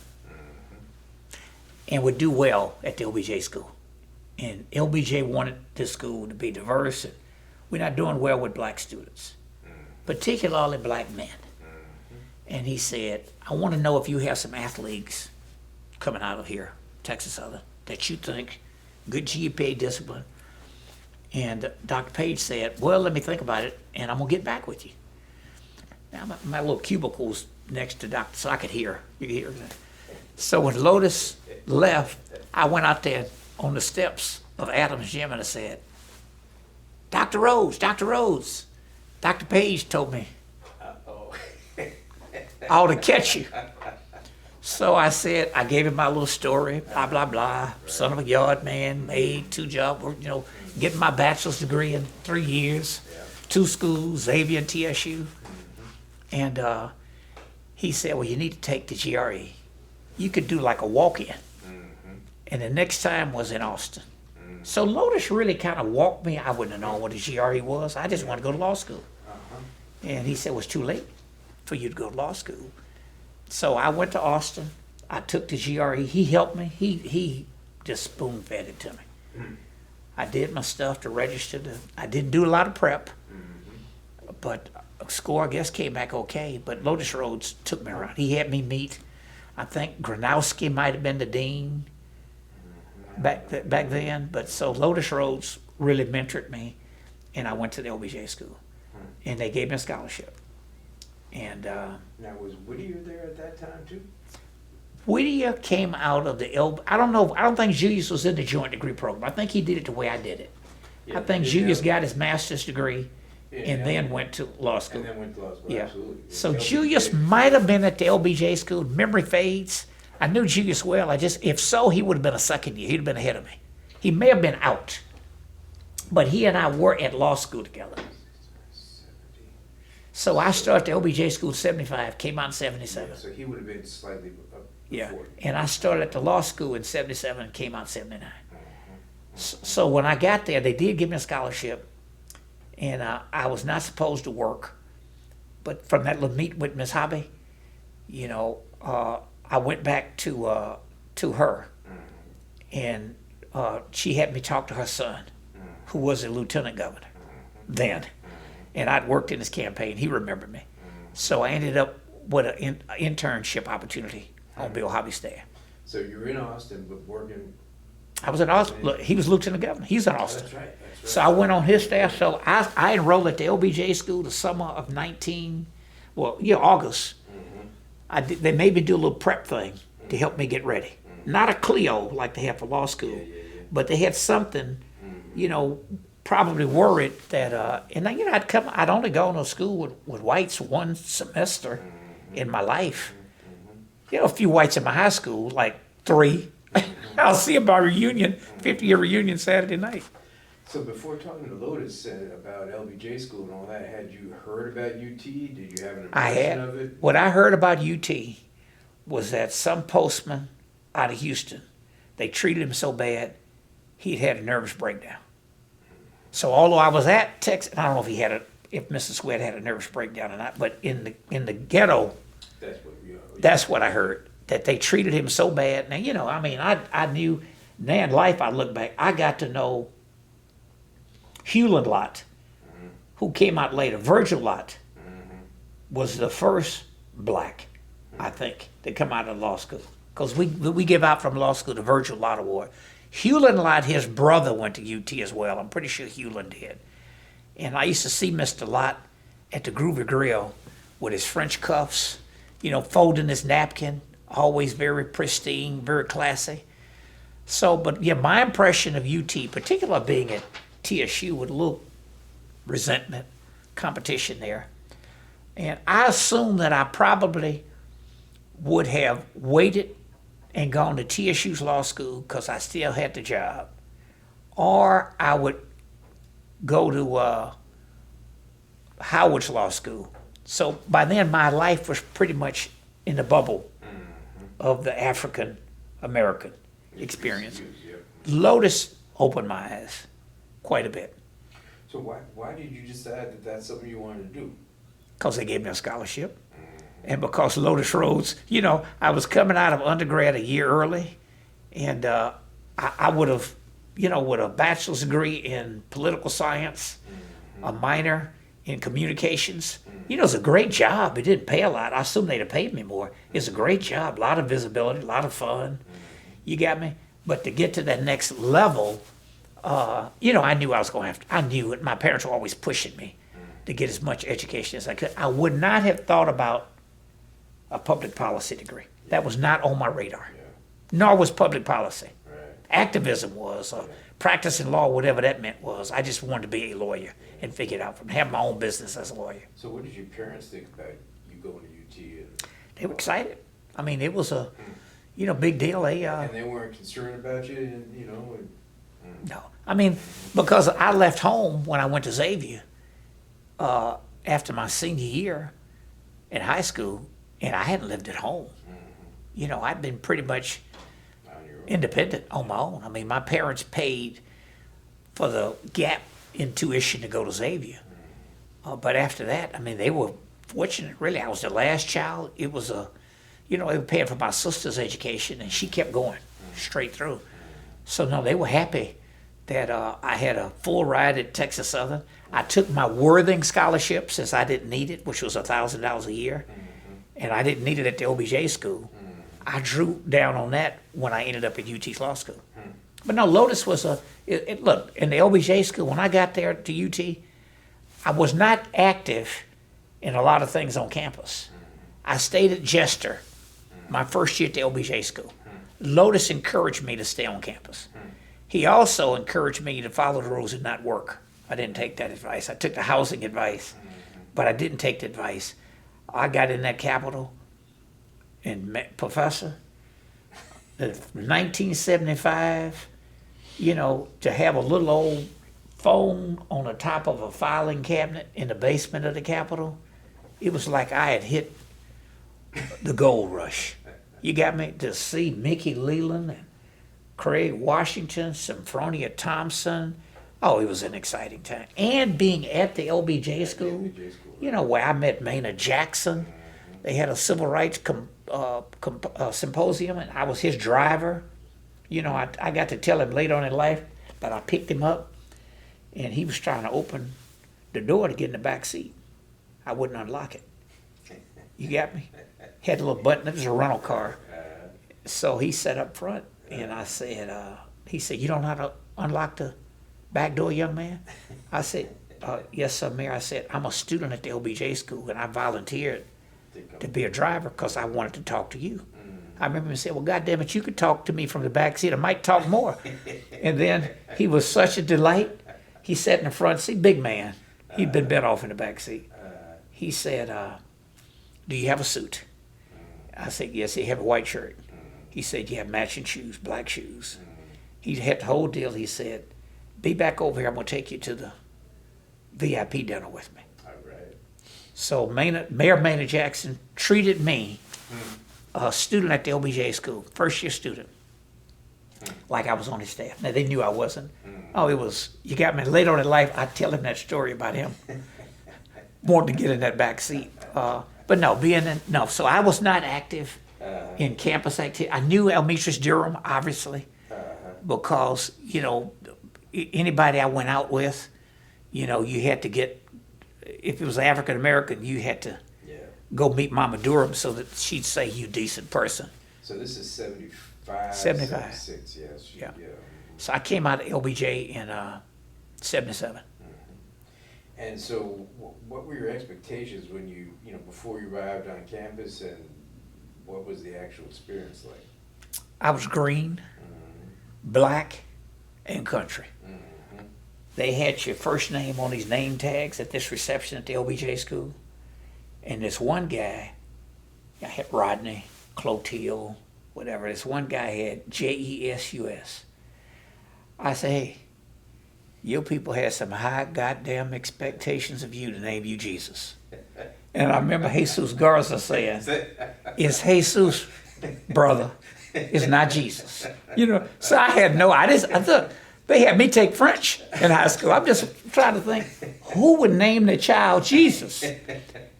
and would do well at the LBJ school. And LBJ wanted this school to be diverse, and we're not doing well with black students, particularly black men. And he said, I want to know if you have some athletes coming out of here, Texas Southern, that you think good GPA discipline. And Dr. Page said, well, let me think about it, and I'm going to get back with you. Now, my little cubicle's next to Dr. So I could hear. You could hear everything. So when Lotus left, I went out there on the steps of Adams Gym and I said, Dr. Rhodes, Dr. Rhodes. Dr. Page told me, I ought to catch you. So I said, I gave him my little story, blah, blah, blah. Son of a yard man, made 2 jobs, you know, getting my bachelor's degree in 3 years, 2 schools, Xavier and TSU. And he said, well, you need to take the GRE. You could do like a walk-in. And the next time was in Austin. So Lotus really kind of walked me. I wouldn't have known what a GRE was. I just wanted to go to law school. And he said, well, it's too late for you to go to law school. So I went to Austin. I took the GRE. He helped me. He just spoon fed it to me. I did my stuff to register. I didn't do a lot of prep, but score, I guess, came back okay. But Lotus Rhodes took me around. He had me meet, I think Gronowski might have been the dean back then. But so Lotus Rhodes really mentored me, and I went to the LBJ school, and they gave me a scholarship. And now, was Whittier there at that time too? Whittier came out of the I don't know. I don't think Julius was in the joint degree program. I think he did it the way I did it. Yeah, I think Julius got his master's degree and then yeah. went to law school. And then went to law school, Yeah. absolutely. So LBJ. Julius might have been at the LBJ school. Memory fades. I knew Julius well. If so, he would have been a second year. He'd have been ahead of me. He may have been out, but he and I were at law school together. So I started the LBJ school in 75, came out in 77. So he would have been slightly up Yeah, before. and I started at the law school in 77 and came out in 79. So when I got there, they did give me a scholarship, and I was not supposed to work. But from that little meet with Miss Hobby, you know, I went back to her, and she had me talk to her son, who was a lieutenant governor then. And I'd worked in his campaign. He remembered me. So I ended up with an internship opportunity on Bill Hobby's staff. So you were in Austin, but working. I was in Austin. Look, he was lieutenant governor. He's in Austin. That's right. That's right. So I went on his staff. So I enrolled at the LBJ school the summer of August. They made me do a little prep thing to help me get ready. Not a Clio like they have for law school, but they had something, you know, probably worried that, and then, you know, I'd only gone to school with whites one semester in my life. You know, a few whites in my high school, like 3. I'll see them by reunion, 50-year reunion Saturday night. So before talking to Lotus about LBJ school and all that, had you heard about UT? Did you have an impression of it? What I heard about UT was that some postman out of Houston, they treated him so bad, he'd had a nervous breakdown. So although I was at Texas, I don't know if Mr. Sweat had a nervous breakdown or not, but in the ghetto, that's what I heard, that they treated him so bad. Now, you know, I mean, I knew, now in life I look back, I got to know Hewlin Lott, who came out later. Virgil Lott was the first black, I think, to come out of law school. Because we give out from law school the Virgil Lott Award. Hewlin Lott, his brother, went to UT as well. I'm pretty sure Hewlin did. And I used to see Mr. Lott at the Groovy Grill with his French cuffs, you know, folding his napkin, always very pristine, very classy. So, but yeah, my impression of UT, particularly being at TSU with a little resentment, competition there. And I assume that I probably would have waited and gone to TSU's law school because I still had the job. Or I would go to Howard's law school. So by then my life was pretty much in the bubble of the African American experience. Lotus opened my eyes quite a bit. So why did you decide that that's something you wanted to do? Because they gave me a scholarship. And because Lotus Rhodes, you know, I was coming out of undergrad a year early, and I would have, you know, with a bachelor's degree in political science, a minor in communications. You know, it's a great job. It didn't pay a lot. I assume they'd have paid me more. It's a great job, a lot of visibility, a lot of fun. You got me? But to get to that next level, you know, I knew I was going to have to, I knew it. My parents were always pushing me to get as much education as I could. I would not have thought about a public policy degree. That was not on my radar. Nor was public policy. Activism was, practicing law, whatever that meant was. I just wanted to be a lawyer and figure it out from have my own business as a lawyer. So what did your parents think about you going to UT? They were excited. I mean, it was a, you know, big deal. And they weren't concerned about you, and you know. No, I mean, because I left home when I went to Xavier after my senior year in high school, and I hadn't lived at home. You know, I'd been pretty much independent on my own. I mean, my parents paid for the gap in tuition to go to Xavier. But after that, I mean, they were fortunate, really. I was the last child. It was you know, they were paying for my sister's education, and she kept going straight through. So no, they were happy that I had a full ride at Texas Southern. I took my Worthing scholarship since I didn't need it, which was $1,000 a year, and I didn't need it at the OBJ school. I drew down on that when I ended up at UT Law School. But no, Lotus was look, in the OBJ school, when I got there to UT, I was not active in a lot of things on campus. I stayed at Jester my first year at the OBJ school. Lotus encouraged me to stay on campus. He also encouraged me to follow the rules and not work. I didn't take that advice. I took the housing advice, but I didn't take the advice. I got in that Capitol and met Professor. 1975, you know, to have a little old phone on the top of a filing cabinet in the basement of the Capitol, it was like I had hit the gold rush. You got me? To see Mickey Leland and Craig Washington, Symphonia Thompson. Oh, it was an exciting time. And being at the LBJ school, you know, where I met Maynard Jackson. They had a civil rights symposium, and I was his driver. You know, I got to tell him later on in life that I picked him up, and he was trying to open the door to get in the back seat. I wouldn't unlock it. You got me? Had a little button. It was a rental car. So he sat up front, and I said, he said, "You don't know how to unlock the back door, young man?" I said, "Yes, sir, Mayor." I said, "I'm a student at the OBJ school, and I volunteered to be a driver because I wanted to talk to you." I remember him saying, "Well, God damn it, you could talk to me from the back seat. I might talk more." And then he was such a delight. He sat in the front seat, big man. He'd been bent off in the back seat. He said, "Do you have a suit?" I said, "Yes." He had a white shirt. He said, "You have matching shoes, black shoes." He had the whole deal. He said, "Be back over here. I'm going to take you to the VIP dinner with me." All right. So Mayor Maynard Jackson treated me, a student at the OBJ school, first year student, like I was on his staff. Now, they knew I wasn't. Oh, it was, you got me. Later on in life, I tell him that story about him wanting to get in that back seat. But no, so I was not active in campus activity. I knew Elmetris Durham, obviously, because, you know, anybody I went out with, you know, you had to get, if it was African American, you had to go meet Mama Durham so that she'd say, "You decent person." So this is 75, 75. 76, yes. Yeah. So I came out of LBJ in 77. And so what were your expectations when you know, before you arrived on campus, and what was the actual experience like? I was green, black, and country. They had your first name on these name tags at this reception at the LBJ school. And this one guy, I had Rodney, Clotilde, whatever. This one guy had JESUS. I say, "Hey, your people had some high goddamn expectations of you to name you Jesus." And I remember Jesus Garza saying, "It's Jesus, brother. It's not Jesus." You know, so I thought they had me take French in high school. I'm just trying to think, who would name the child Jesus?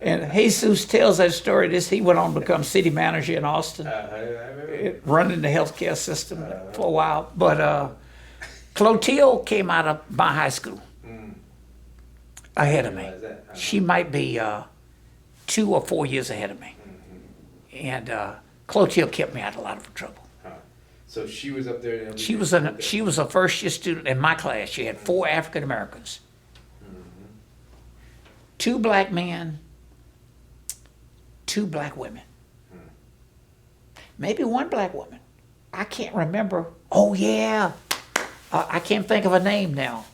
And Jesus tells that story. He went on to become city manager in Austin, running the healthcare system for a while. But Clotilde came out of my high school ahead of me. She might be 2 or 4 years ahead of me. And Clotilde kept me out of a lot of trouble. So she was up there. She was a first year student in my class. She had 4 African Americans, 2 black men, 2 black women, maybe 1 black woman. I can't remember. Oh yeah, I can't think of her name now.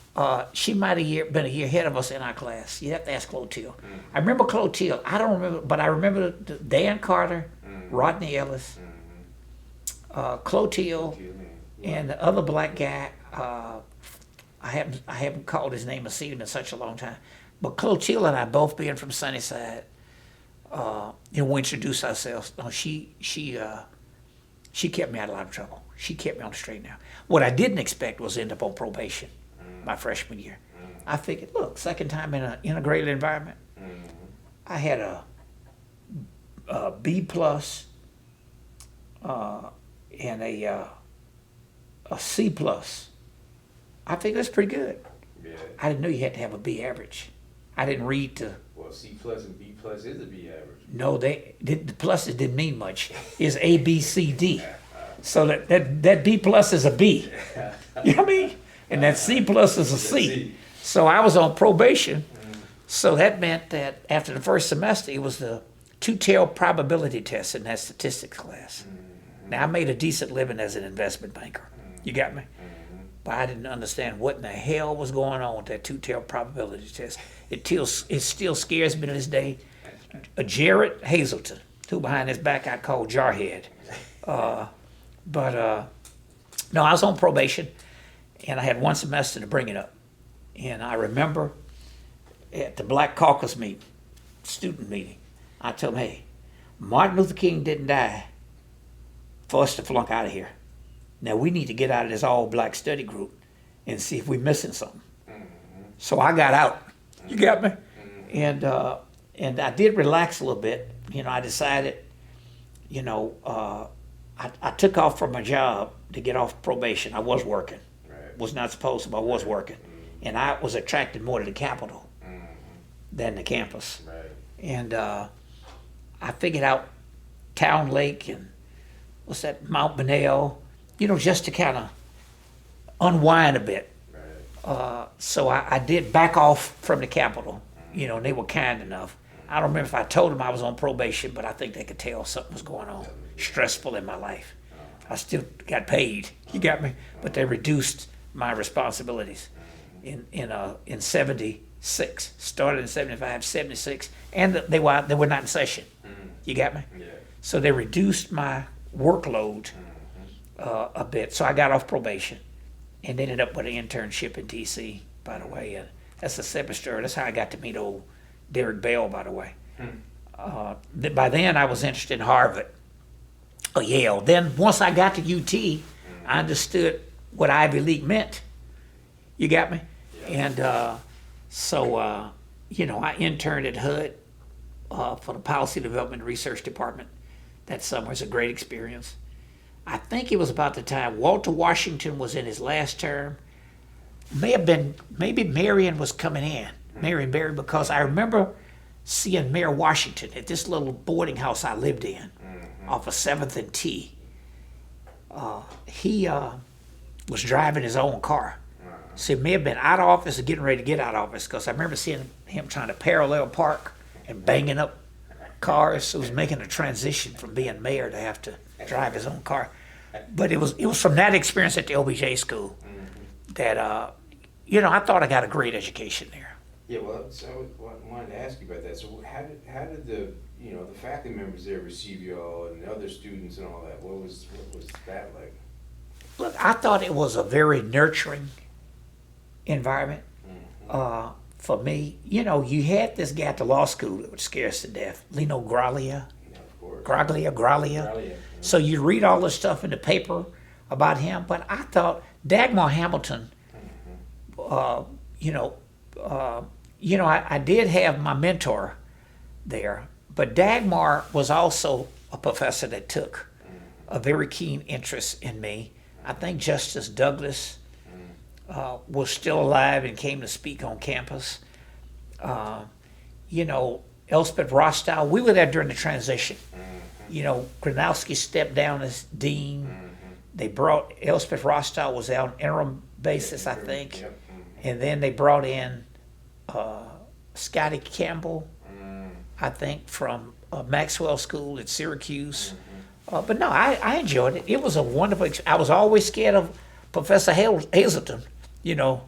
She might have been a year ahead of us in our class. You have to ask Clotilde. I remember Clotilde. I don't remember, but I remember Dan Carter, Rodney Ellis, Clotilde, and the other black guy. I haven't called his name or seen him in such a long time. But Clotilde and I, both being from Sunnyside, you know, we introduced ourselves. No, she kept me out of a lot of trouble. She kept me on the straight and narrow. What I didn't expect was to end up on probation my freshman year. I figured, look, second time in an integrated environment. I had a B plus and a a C plus. I think that's pretty good. Yeah. I didn't know you had to have a B average. I didn't read to. Well, C plus and B plus is a B average. No, the pluses didn't mean much. It's A, B, C, D. So that B plus is a B. You know what I mean? And that C plus is a C. So I was on probation. So that meant that after the first semester, it was the two-tailed probability test in that statistics class. Now, I made a decent living as an investment banker. You got me? But I didn't understand what in the hell was going on with that two-tailed probability test. It still scares me to this day. Jared Hazelton, who behind his back I call Jarhead. No, I was on probation, and I had one semester to bring it up. And I remember at the Black Caucus meeting, student meeting, I told them, hey, Martin Luther King didn't die for us to flunk out of here. Now we need to get out of this all-black study group and see if we're missing something. So I got out. You got me? And I did relax a little bit. You know, I decided, you know, I took off from my job to get off probation. I was working. Right. Was not supposed to, but I was working. And I was attracted more to the Capitol than the campus. Right. And I figured out Town Lake and what's that, Mount Benel, you know, just to kind of unwind a bit. Right. So I did back off from the Capitol, you know, and they were kind enough. I don't remember if I told them I was on probation, but I think they could tell something was going on, stressful in my life. I still got paid, you got me, but they reduced my responsibilities in 76, started in 75, 76, and they were not in session, you got me? Yeah. So they reduced my workload a bit, so I got off probation and ended up with an internship in DC, by the way. That's a semester. That's how I got to meet old Derek Bell, by the way. By then, I was interested in Harvard or Yale. Then once I got to UT, I understood what Ivy League meant. You got me? Yeah. And so, you know, I interned at HUD for the Policy Development and Research Department that summer. It's a great experience. I think it was about the time Walter Washington was in his last term. Maybe Marion was coming in, Marion Barry, because I remember seeing Mayor Washington at this little boarding house I lived in off of 7th and T. He was driving his own car. So he may have been out of office or getting ready to get out of office, because I remember seeing him trying to parallel park and banging up cars. So he was making a transition from being mayor to have to drive his own car. But it was from that experience at the OBJ school that, you know, I thought I got a great education there. Yeah, well, so I wanted to ask you about that. So how did the, you know, the faculty members there receive you all and the other students and all that? What was that like? Look, I thought it was a very nurturing environment for me. You know, you had this guy at the law school that would scare us to death, Lino Graglia. Yeah, of course. Graglia. So you read all this stuff in the paper about him, but I thought Dagmar Hamilton, I did have my mentor there, but Dagmar was also a professor that took a very keen interest in me. I think Justice Douglas was still alive and came to speak on campus. You know, Elspeth Rostow, we were there during the transition. You know, Gronowski stepped down as dean. They brought, Elspeth Rostow was out on interim basis, I think. And then they brought in Scotty Campbell, I think, from Maxwell School at Syracuse. But no, I enjoyed it. It was a wonderful experience. I was always scared of Professor Hazelton, you know,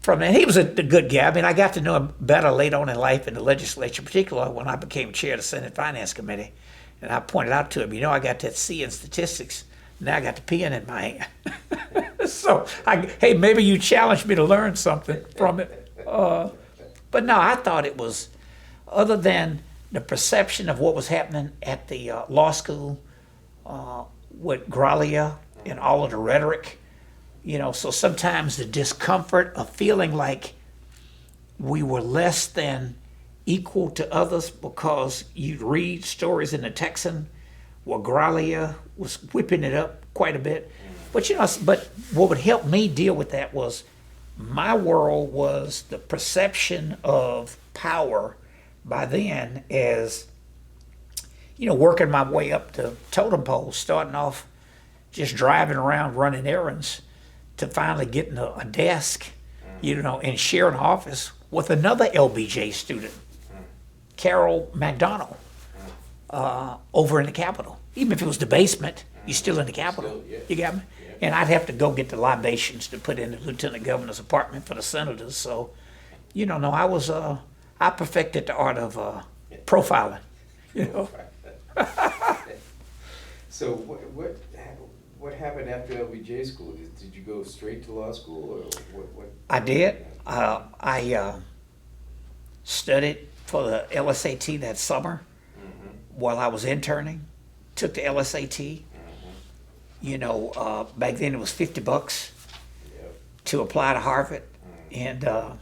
and he was a good guy. I mean, I got to know him better later on in life in the legislature, particularly when I became chair of the Senate Finance Committee. And I pointed out to him, you know, I got that C in statistics. Now I got the pen in my hand. So, hey, maybe you challenged me to learn something from it. But no, I thought it was, other than the perception of what was happening at the law school with Graglia and all of the rhetoric, you know, so sometimes the discomfort of feeling like we were less than equal to others, because you'd read stories in the Texan where Graglia was whipping it up quite a bit. But but what would help me deal with that was my world was the perception of power by then as, working my way up the totem pole, starting off just driving around running errands to finally getting a desk, and sharing an office with another LBJ student, Carol McDonald, over in the Capitol. Even if it was the basement, you're still in the Capitol. You got me? And I'd have to go get the libations to put in the lieutenant governor's apartment for the senators. So, no, I perfected the art of profiling. So what happened after LBJ school? Did you go straight to law school, or what? I did. I studied for the LSAT that summer while I was interning. Took the LSAT. Back then it was $50 to apply to Harvard, and a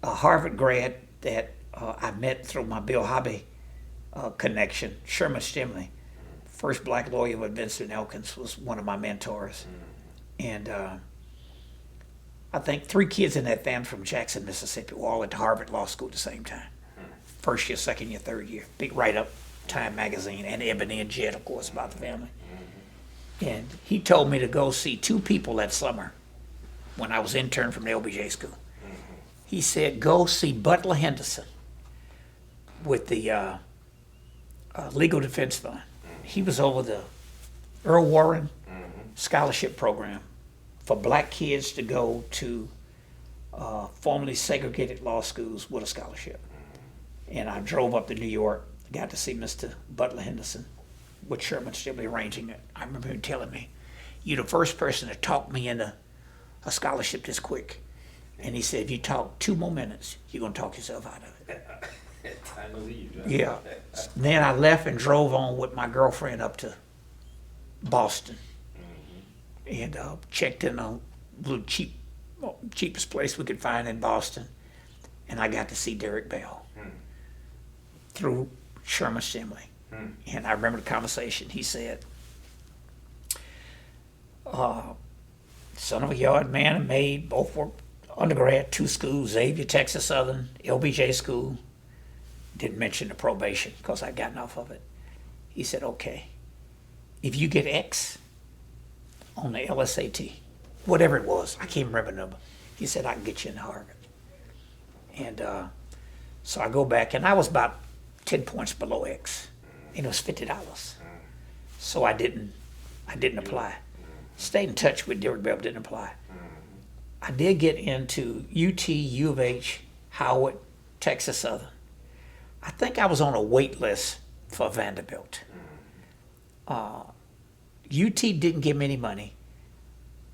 Harvard grad that I met through my Bill Hobby connection, Sherman Stimley, first black lawyer with Vincent Elkins, was one of my mentors, and I think 3 kids in that family from Jackson, Mississippi, were all at Harvard Law School at the same time. First year, second year, third year. Big write-up, Time Magazine, and Ebony and Jet, of course, about the family. And he told me to go see 2 people that summer when I was intern from the LBJ school. He said, go see Butler Henderson with the Legal Defense Fund. He was over the Earl Warren Scholarship Program for black kids to go to formerly segregated law schools with a scholarship. And I drove up to New York, got to see Mr. Butler Henderson, with Sherman still arranging it. I remember him telling me, you're the first person to talk me into a scholarship this quick. And he said, if you talk 2 more minutes, you're going to talk yourself out of it. Time to leave. Huh? Yeah. Then I left and drove on with my girlfriend up to Boston. And checked in a little cheapest place we could find in Boston. And I got to see Derek Bell through Sherman Stimley. And I remember the conversation. He said, son of a yard man and maid, both worked undergrad, 2 schools, Xavier, Texas Southern, LBJ school. Didn't mention the probation because I'd gotten off of it. He said, okay, if you get X on the LSAT, whatever it was, I can't remember the number. He said, I can get you into Harvard. And so I go back, and I was about 10 points below X. And it was $50. So I didn't apply. Stayed in touch with Derek Bell, didn't apply. I did get into UT, U of H, Howard, Texas Southern. I think I was on a wait list for Vanderbilt. UT didn't give me any money.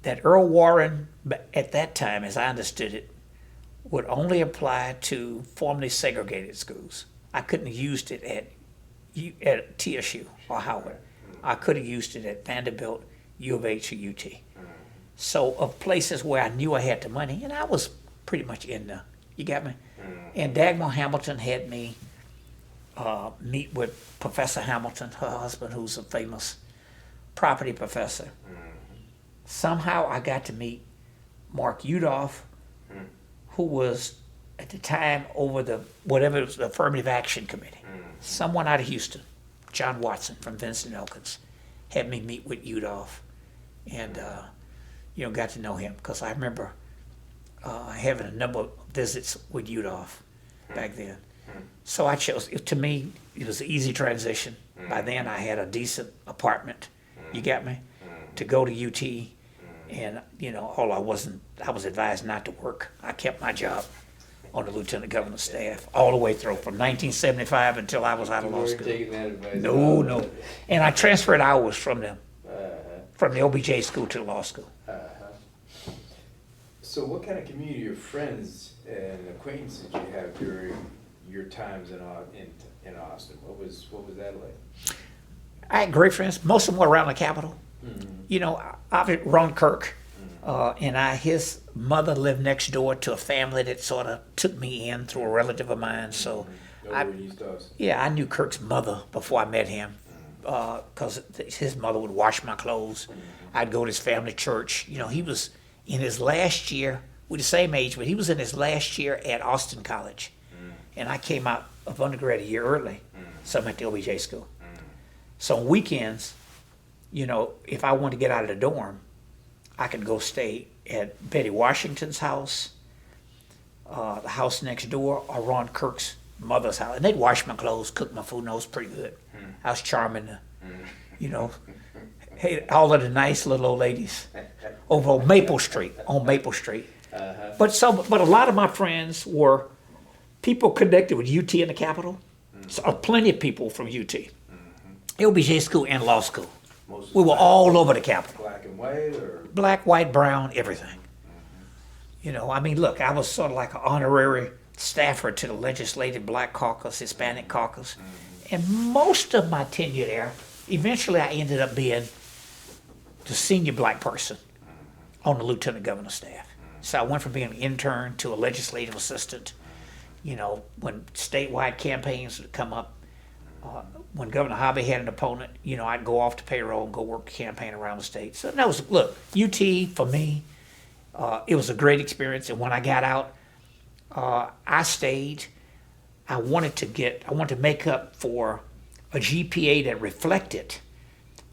That Earl Warren, at that time, as I understood it, would only apply to formerly segregated schools. I couldn't have used it at TSU or Howard. I could have used it at Vanderbilt, U of H, or UT. So of places where I knew I had the money, and I was pretty much in there. You got me? And Dagmar Hamilton had me meet with Professor Hamilton, her husband, who's a famous property professor. Somehow I got to meet Mark Udoff, who was at the time over the whatever it was, the Affirmative Action Committee. Someone out of Houston, John Watson from Vincent Elkins, had me meet with Udoff, and got to know him because I remember having a number of visits with Udoff back then. So I chose. To me, it was an easy transition. By then, I had a decent apartment. You got me? To go to UT, and I was advised not to work. I kept my job on the lieutenant governor's staff all the way through from 1975 until I was out of law school. No. And I transferred hours from them, from the OBJ school to the law school. So what kind of community of friends and acquaintances did you have during your times in Austin? What was that like? I had great friends. Most of them were around the Capitol. Ron Kirk, and his mother lived next door to a family that sort of took me in through a relative of mine. So, I knew Kirk's mother before I met him, because his mother would wash my clothes. I'd go to his family church. You know, he was in his last year, we're the same age, but he was in his last year at Austin College. And I came out of undergrad a year early, so I'm at the OBJ school. So on weekends, you know, if I wanted to get out of the dorm, I could go stay at Betty Washington's house, the house next door, or Ron Kirk's mother's house. And they'd wash my clothes, cook my food, and it was pretty good. I was charming, you know. Hey, all of the nice little old ladies over on Maple Street, But a lot of my friends were people connected with UT in the Capitol. So, plenty of people from UT, LBJ school and law school. We were all over the Capitol. Black and white, or black, white, brown, everything. You know, I mean, look, I was sort of like an honorary staffer to the Legislative Black Caucus, Hispanic Caucus, and most of my tenure there, eventually I ended up being the senior black person on the lieutenant governor's staff. So I went from being an intern to a legislative assistant. You know, when statewide campaigns would come up, when Governor Hobby had an opponent, you know, I'd go off to payroll and go work the campaign around the state. So that was, look, UT for me, it was a great experience. And when I got out, I stayed. I wanted to make up for a GPA that reflected,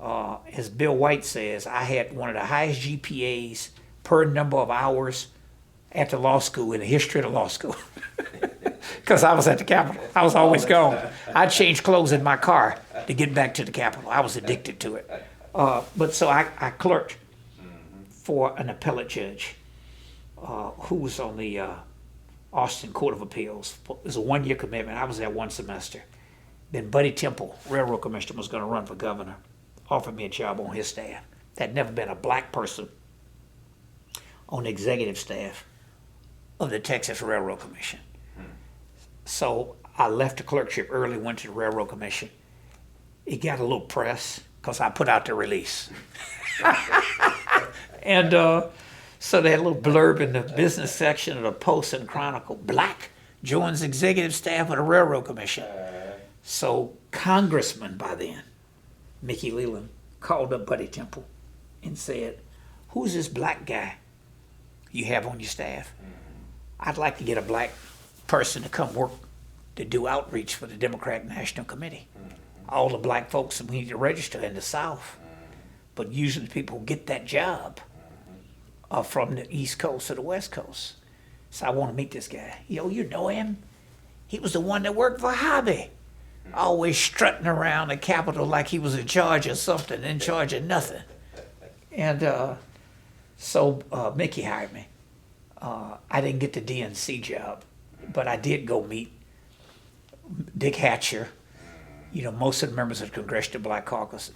as Bill White says, I had one of the highest GPAs per number of hours at the law school in the history of the law school. Because I was at the Capitol. I was always gone. I'd change clothes in my car to get back to the Capitol. I was addicted to it. But so I clerked for an appellate judge who was on the Austin Court of Appeals. It was a one-year commitment. I was there one semester. Then Buddy Temple, railroad commissioner, was going to run for governor, offered me a job on his staff. There'd never been a black person on the executive staff of the Texas Railroad Commission. So I left the clerkship early, went to the Railroad Commission. It got a little press because I put out the release. And so they had a little blurb in the business section of the Post and Chronicle, Black joins executive staff of the Railroad Commission. So Congressman by then, Mickey Leland, called up Buddy Temple and said, who's this black guy you have on your staff? I'd like to get a black person to come work to do outreach for the Democratic National Committee. All the black folks that we need to register in the South. But usually people who get that job are from the East Coast or the West Coast. So I want to meet this guy. Yo, you know him? He was the one that worked for Hobby. Always strutting around the Capitol like he was in charge of something, in charge of nothing. And so Mickey hired me. I didn't get the DNC job, but I did go meet Dick Hatcher, you know, most of the members of the Congressional Black Caucus.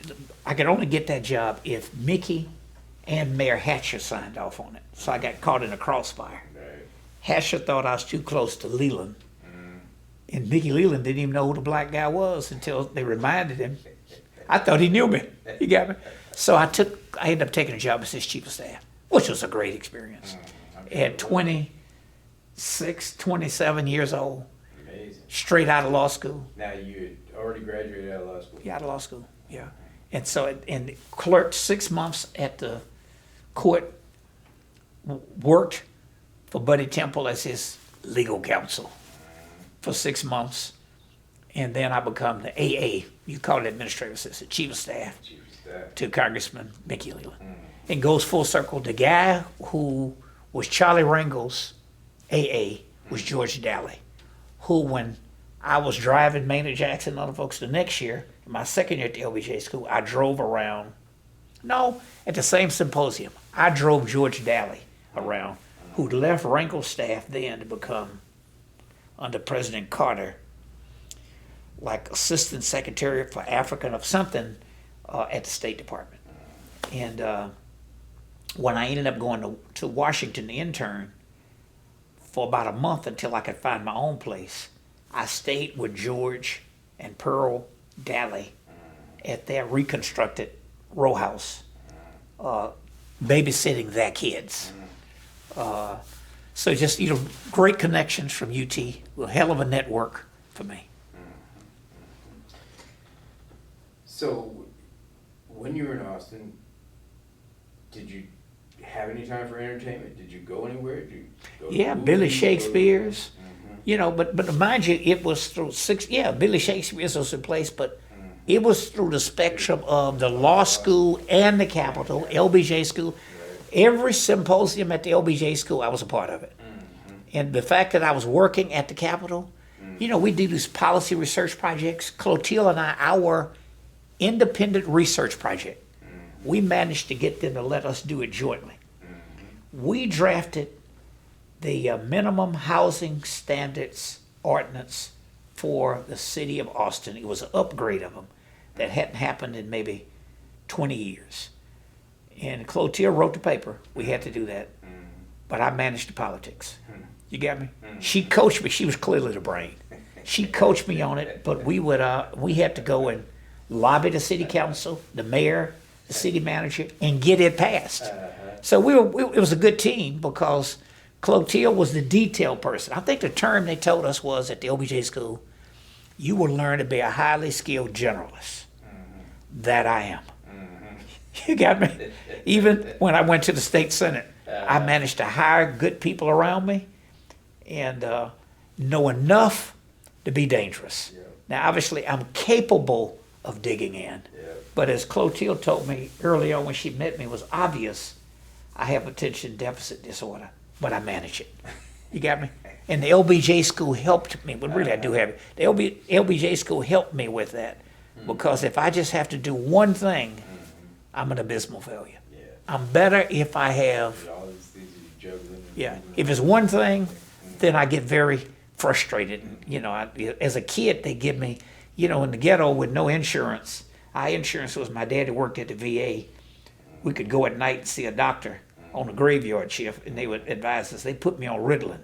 I could only get that job if Mickey and Mayor Hatcher signed off on it. So I got caught in a crossfire. Hatcher thought I was too close to Leland. And Mickey Leland didn't even know who the black guy was until they reminded him. I thought he knew me. He got me. So I ended up taking a job as his chief of staff, which was a great experience. At 26, 27 years old. Amazing. Straight out of law school. Now you had already graduated out of law school. Yeah, out of law school, yeah. And so, and clerked 6 months at the court, worked for Buddy Temple as his legal counsel for 6 months. And then I become the AA, you call it administrative assistant, chief of staff to Congressman Mickey Leland. It goes full circle. The guy who was Charlie Rangel's AA was George Daly, who when I was driving Maynard Jackson and other folks the next year, in my second year at the LBJ school, I drove around, at the same symposium, I drove George Daly around, who left Rangel's staff then to become, under President Carter, like Assistant Secretary for Africa or something at the State Department. And when I ended up going to Washington to intern for about a month until I could find my own place, I stayed with George and Pearl Daly at their reconstructed row house, babysitting their kids. So just, great connections from UT, a hell of a network for me. So when you were in Austin, did you have any time for entertainment? Did you go anywhere? Did you go to Yeah, movies? Billy Go to- Shakespeare's. Mhm. You know, but mind you, it was through Billy Shakespeare's was a place, but it was through the spectrum of the law school and the Capitol, LBJ school. Every symposium at the LBJ school, I was a part of it. And the fact that I was working at the Capitol, you know, we do these policy research projects. Clotilde and I, our independent research project, we managed to get them to let us do it jointly. We drafted the minimum housing standards ordinance for the city of Austin. It was an upgrade of them that hadn't happened in maybe 20 years. And Clotilde wrote the paper. We had to do that. But I managed the politics. You got me? She coached me. She was clearly the brain. She coached me on it, but we had to go and lobby the city council, the mayor, the city manager, and get it passed. So it was a good team because Clotilde was the detail person. I think the term they told us was at the OBJ school, you will learn to be a highly skilled generalist. That I am. You got me? Even when I went to the state senate, I managed to hire good people around me and know enough to be dangerous. Now, obviously, I'm capable of digging in. But as Clotilde told me early on when she met me, it was obvious I have attention deficit disorder, but I manage it. You got me? And the LBJ school helped me, but really I do have it. The LBJ school helped me with that because if I just have to do one thing, I'm an abysmal failure. I'm better if I have, All these things you juggling. yeah, if it's one thing, then I get very frustrated. You know, as a kid, they give me, you know, in the ghetto with no insurance. Our insurance was my daddy worked at the VA. We could go at night and see a doctor on a graveyard shift, and they would advise us. They put me on Ritalin,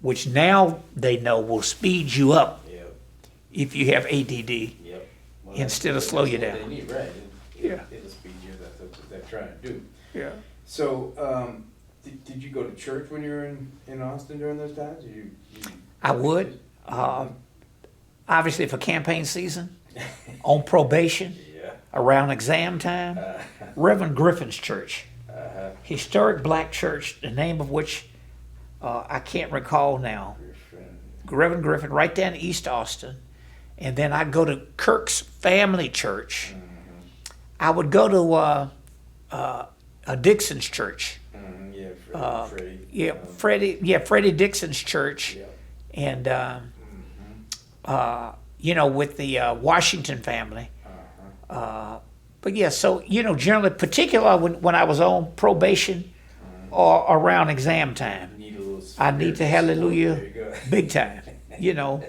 which now they know will speed you up if you have ADD Well, instead of slow you that's down. what they need, right? Yeah. It'll speed you. That's what they're trying to do. Yeah. So, did you go to church when you were in Austin during those times? I would. Obviously, for campaign season, on probation, around exam time, Reverend Griffin's church, historic black church, the name of which I can't recall now. Reverend Griffin, right down in East Austin. And then I'd go to Kirk's Family Church. I would go to a Dixon's church. Freddie Dixon's church. And, you know, with the Washington family. But yeah, so, you know, generally, particularly when I was on probation or around exam time, I need to hallelujah big time, you know.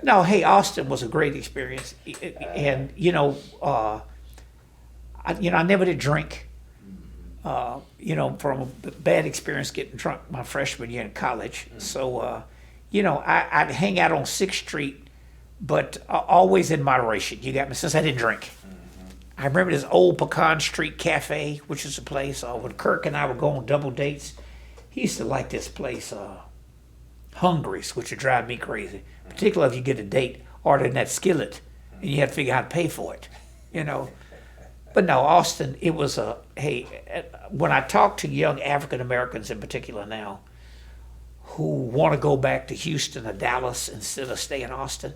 No, hey, Austin was a great experience. And, you know, I never did drink. You know, from a bad experience getting drunk my freshman year in college. So, you know, I'd hang out on 6th Street, but always in moderation. You got me? Since I didn't drink. I remember this old Pecan Street Cafe, which is a place when Kirk and I would go on double dates. He used to like this place, Hungry's, which would drive me crazy. Particularly if you get a date ordering that skillet and you have to figure out how to pay for it, you know. But no, Austin, it was when I talk to young African Americans in particular now who want to go back to Houston or Dallas instead of stay in Austin,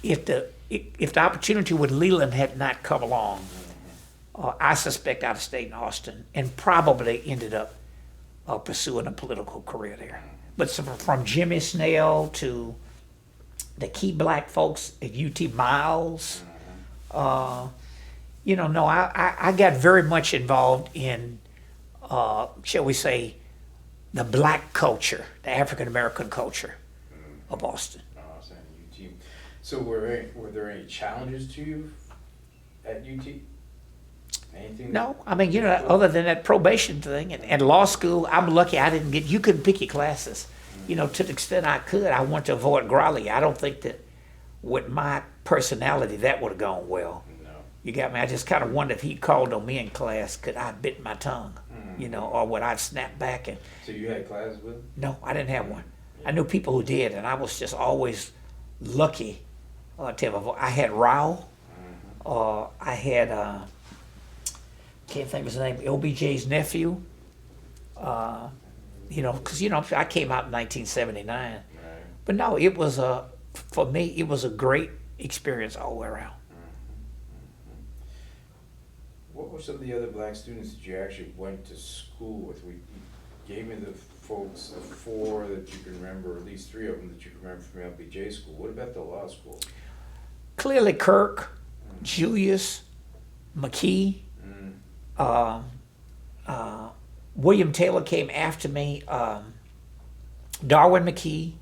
if the opportunity with Leland had not come along, I suspect I'd have stayed in Austin and probably ended up pursuing a political career there. But so from Jimmy Snell to the key black folks at UT Miles, you know, no, I got very much involved in, shall we say, the black culture, the African American culture of Austin. So were there any challenges to you at UT? Anything? No, I mean, you know, other than that probation thing and law school, I'm lucky I didn't you couldn't pick your classes. You know, to the extent I could, I wanted to avoid Growley. I don't think that with my personality that would have gone well. No. You got me? I just kind of wondered if he called on me in class, could I bit my tongue? You know, or would I snap back? And So you had classes with him? no, I didn't have one. I knew people who did, and I was just always lucky to have I had Rao, I had can't think of his name, LBJ's nephew. Because I came out in 1979. Right. But no, it was for me, it was a great experience all the way around. What were some of the other black students that you actually went to school with? You gave me the folks, the 4 that you can remember, or at least 3 of them that you can remember from LBJ school. What about the law school? Clearly Kirk, Julius, McKee, William Taylor came after me, Darwin McKee,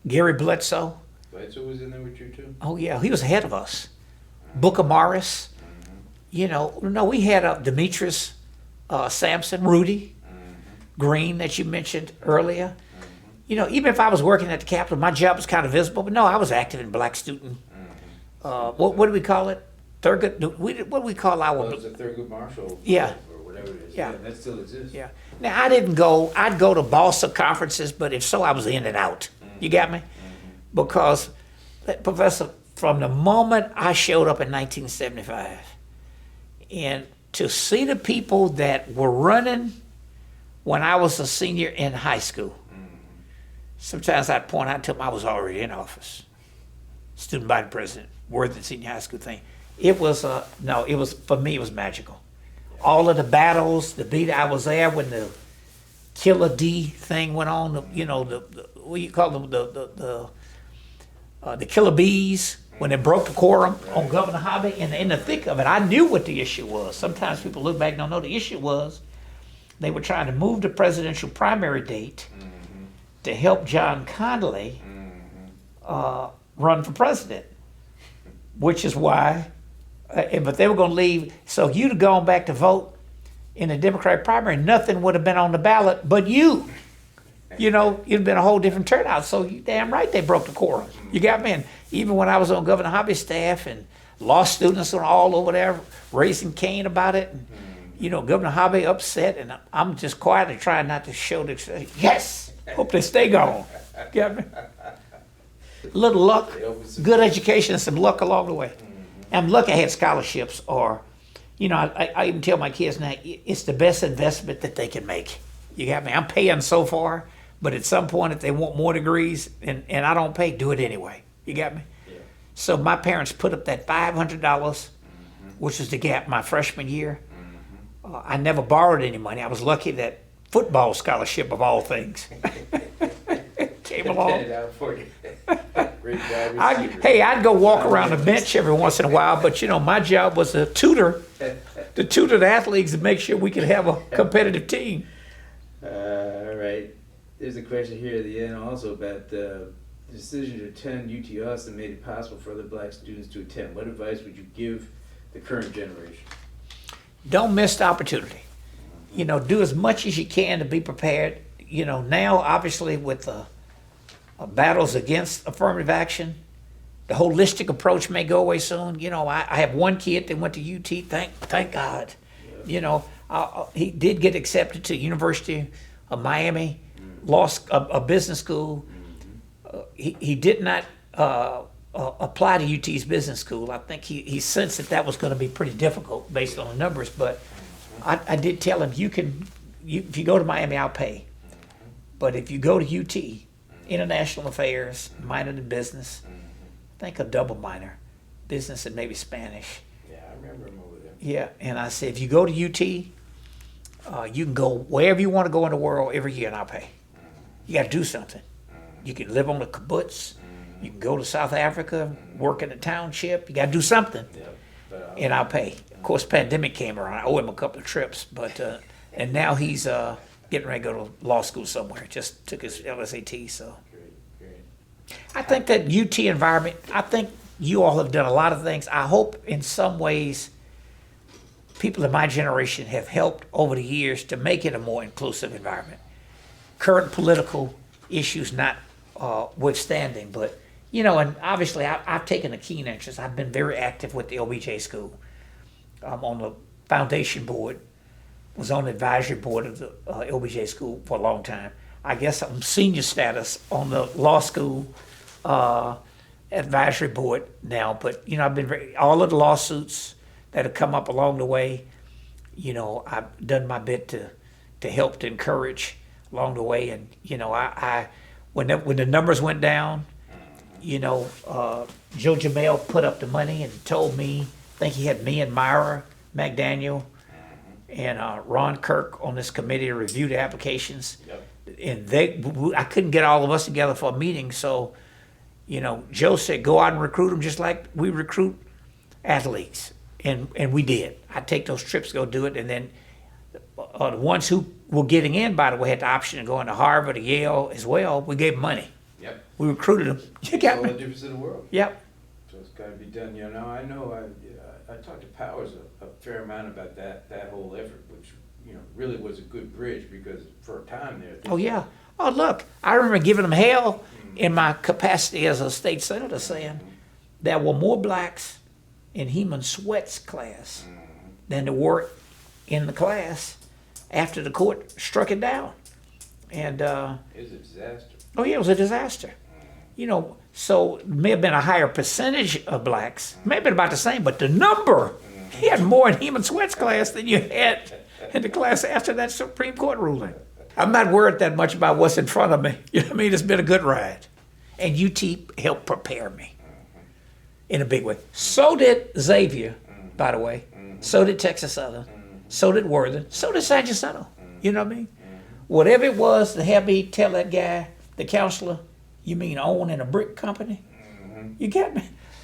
Gary Bledsoe. Bledsoe was in there with you too? Oh yeah, he was ahead of us. Booker Morris. We had Demetrius Sampson, Rudy Green that you mentioned earlier. Even if I was working at the Capitol, my job was kind of visible, but no, I was active in black student. What do we call it? Thurgood. What do we call our? Well, it was a Thurgood Marshall. Yeah. Or whatever it is. Yeah. That still exists. Yeah. Now I didn't go. I'd go to Boston conferences, but if so, I was in and out. You got me? Because, Professor, from the moment I showed up in 1975, and to see the people that were running when I was a senior in high school, sometimes I'd point out to them I was already in office. Student body president, Worthing Senior High School thing. It was for me it was magical. All of the battles, the beat I was there when the Killer D thing went on. What do you call them? The Killer Bees when they broke the quorum on Governor Hobby, and in the thick of it, I knew what the issue was. Sometimes people look back and don't know the issue was. They were trying to move the presidential primary date to help John Connally run for president, which is why. But they were going to leave. So if you'd have gone back to vote in the Democratic primary, nothing would have been on the ballot but you. It'd have been a whole different turnout. So you damn right they broke the quorum. You got me? And even when I was on Governor Hobby's staff and law students were all over there raising Cain about it, and, Governor Hobby upset, and I'm just quietly trying not to show the, yes, hope they stay gone. Got me? A little luck, good education, and some luck along the way. I'm lucky I had scholarships, or, I even tell my kids now, it's the best investment that they can make. You got me? I'm paying so far, but at some point, if they want more degrees and I don't pay, do it anyway. You got me? Yeah. So my parents put up that $500, which was the gap my freshman year. I never borrowed any money. I was lucky that football scholarship, of all things, came along. Great guy. I'd go walk around the bench every once in a while, but my job was to tutor the athletes to make sure we could have a competitive team. All right. There's a question here at the end also about the decision to attend UT Austin made it possible for other black students to attend. What advice would you give the current generation? Don't miss the opportunity. Do as much as you can to be prepared. Now, obviously, with the battles against affirmative action, the holistic approach may go away soon. I have one kid that went to UT. Thank God. Yeah. He did get accepted to University of Miami, lost a business school. He did not apply to UT's business school. I think he sensed that was going to be pretty difficult based on the numbers. But I did tell him, if you go to Miami, I'll pay. But if you go to UT, international affairs, minor in business, I think a double minor, business and maybe Spanish. Yeah, I remember him over there. Yeah, and I said, if you go to UT, you can go wherever you want to go in the world every year, and I'll pay. You got to do something. You can live on the kibbutz. You can go to South Africa, work in a township. You got to do something, and I'll pay. Of course, pandemic came around. I owe him a couple of trips, but and now he's getting ready to go to law school somewhere. Just took his LSAT, so. Great. I think that UT environment, I think you all have done a lot of things. I hope in some ways people in my generation have helped over the years to make it a more inclusive environment. Current political issues not withstanding, but, and obviously I've taken a keen interest. I've been very active with the LBJ school. I'm on the foundation board, was on the advisory board of the LBJ school for a long time. I guess I'm senior status on the law school advisory board now, but I've been all of the lawsuits that have come up along the way, I've done my bit to help to encourage along the way. And, when the numbers went down, Joe Jamel put up the money and told me, I think he had me and Myra McDaniel and Ron Kirk on this committee to review the applications. Yep. And I couldn't get all of us together for a meeting, so, Joe said, go out and recruit them just like we recruit athletes. And we did. I'd take those trips to go do it, and then the ones who were getting in, by the way, had the option of going to Harvard or Yale as well. We gave them money. Yep. We recruited them. You It's got all me? the difference in the world. Yep. So it's gotta be done, I talked to Powers a fair amount about that whole effort, which, really was a good bridge, because for a time there. Oh, yeah. Oh, look, I remember giving them hell in my capacity as a state senator, saying there were more blacks in Heman Sweat's class than there were in the class after the court struck it down. And, It was a disaster. oh, yeah, it was a disaster. So it may have been a higher percentage of blacks, may have been about the same, but the number, he had more in Heman Sweat's class than you had in the class after that Supreme Court ruling. I'm not worried that much about what's in front of me. You know what I mean? It's been a good ride. And UT helped prepare me in a big way. So did Xavier, by the way. So did Texas Southern. So did Worthing. So did San Jacinto. You know what I mean? Whatever it was to have me tell that guy, the counselor, you mean owning a brick company? You get me?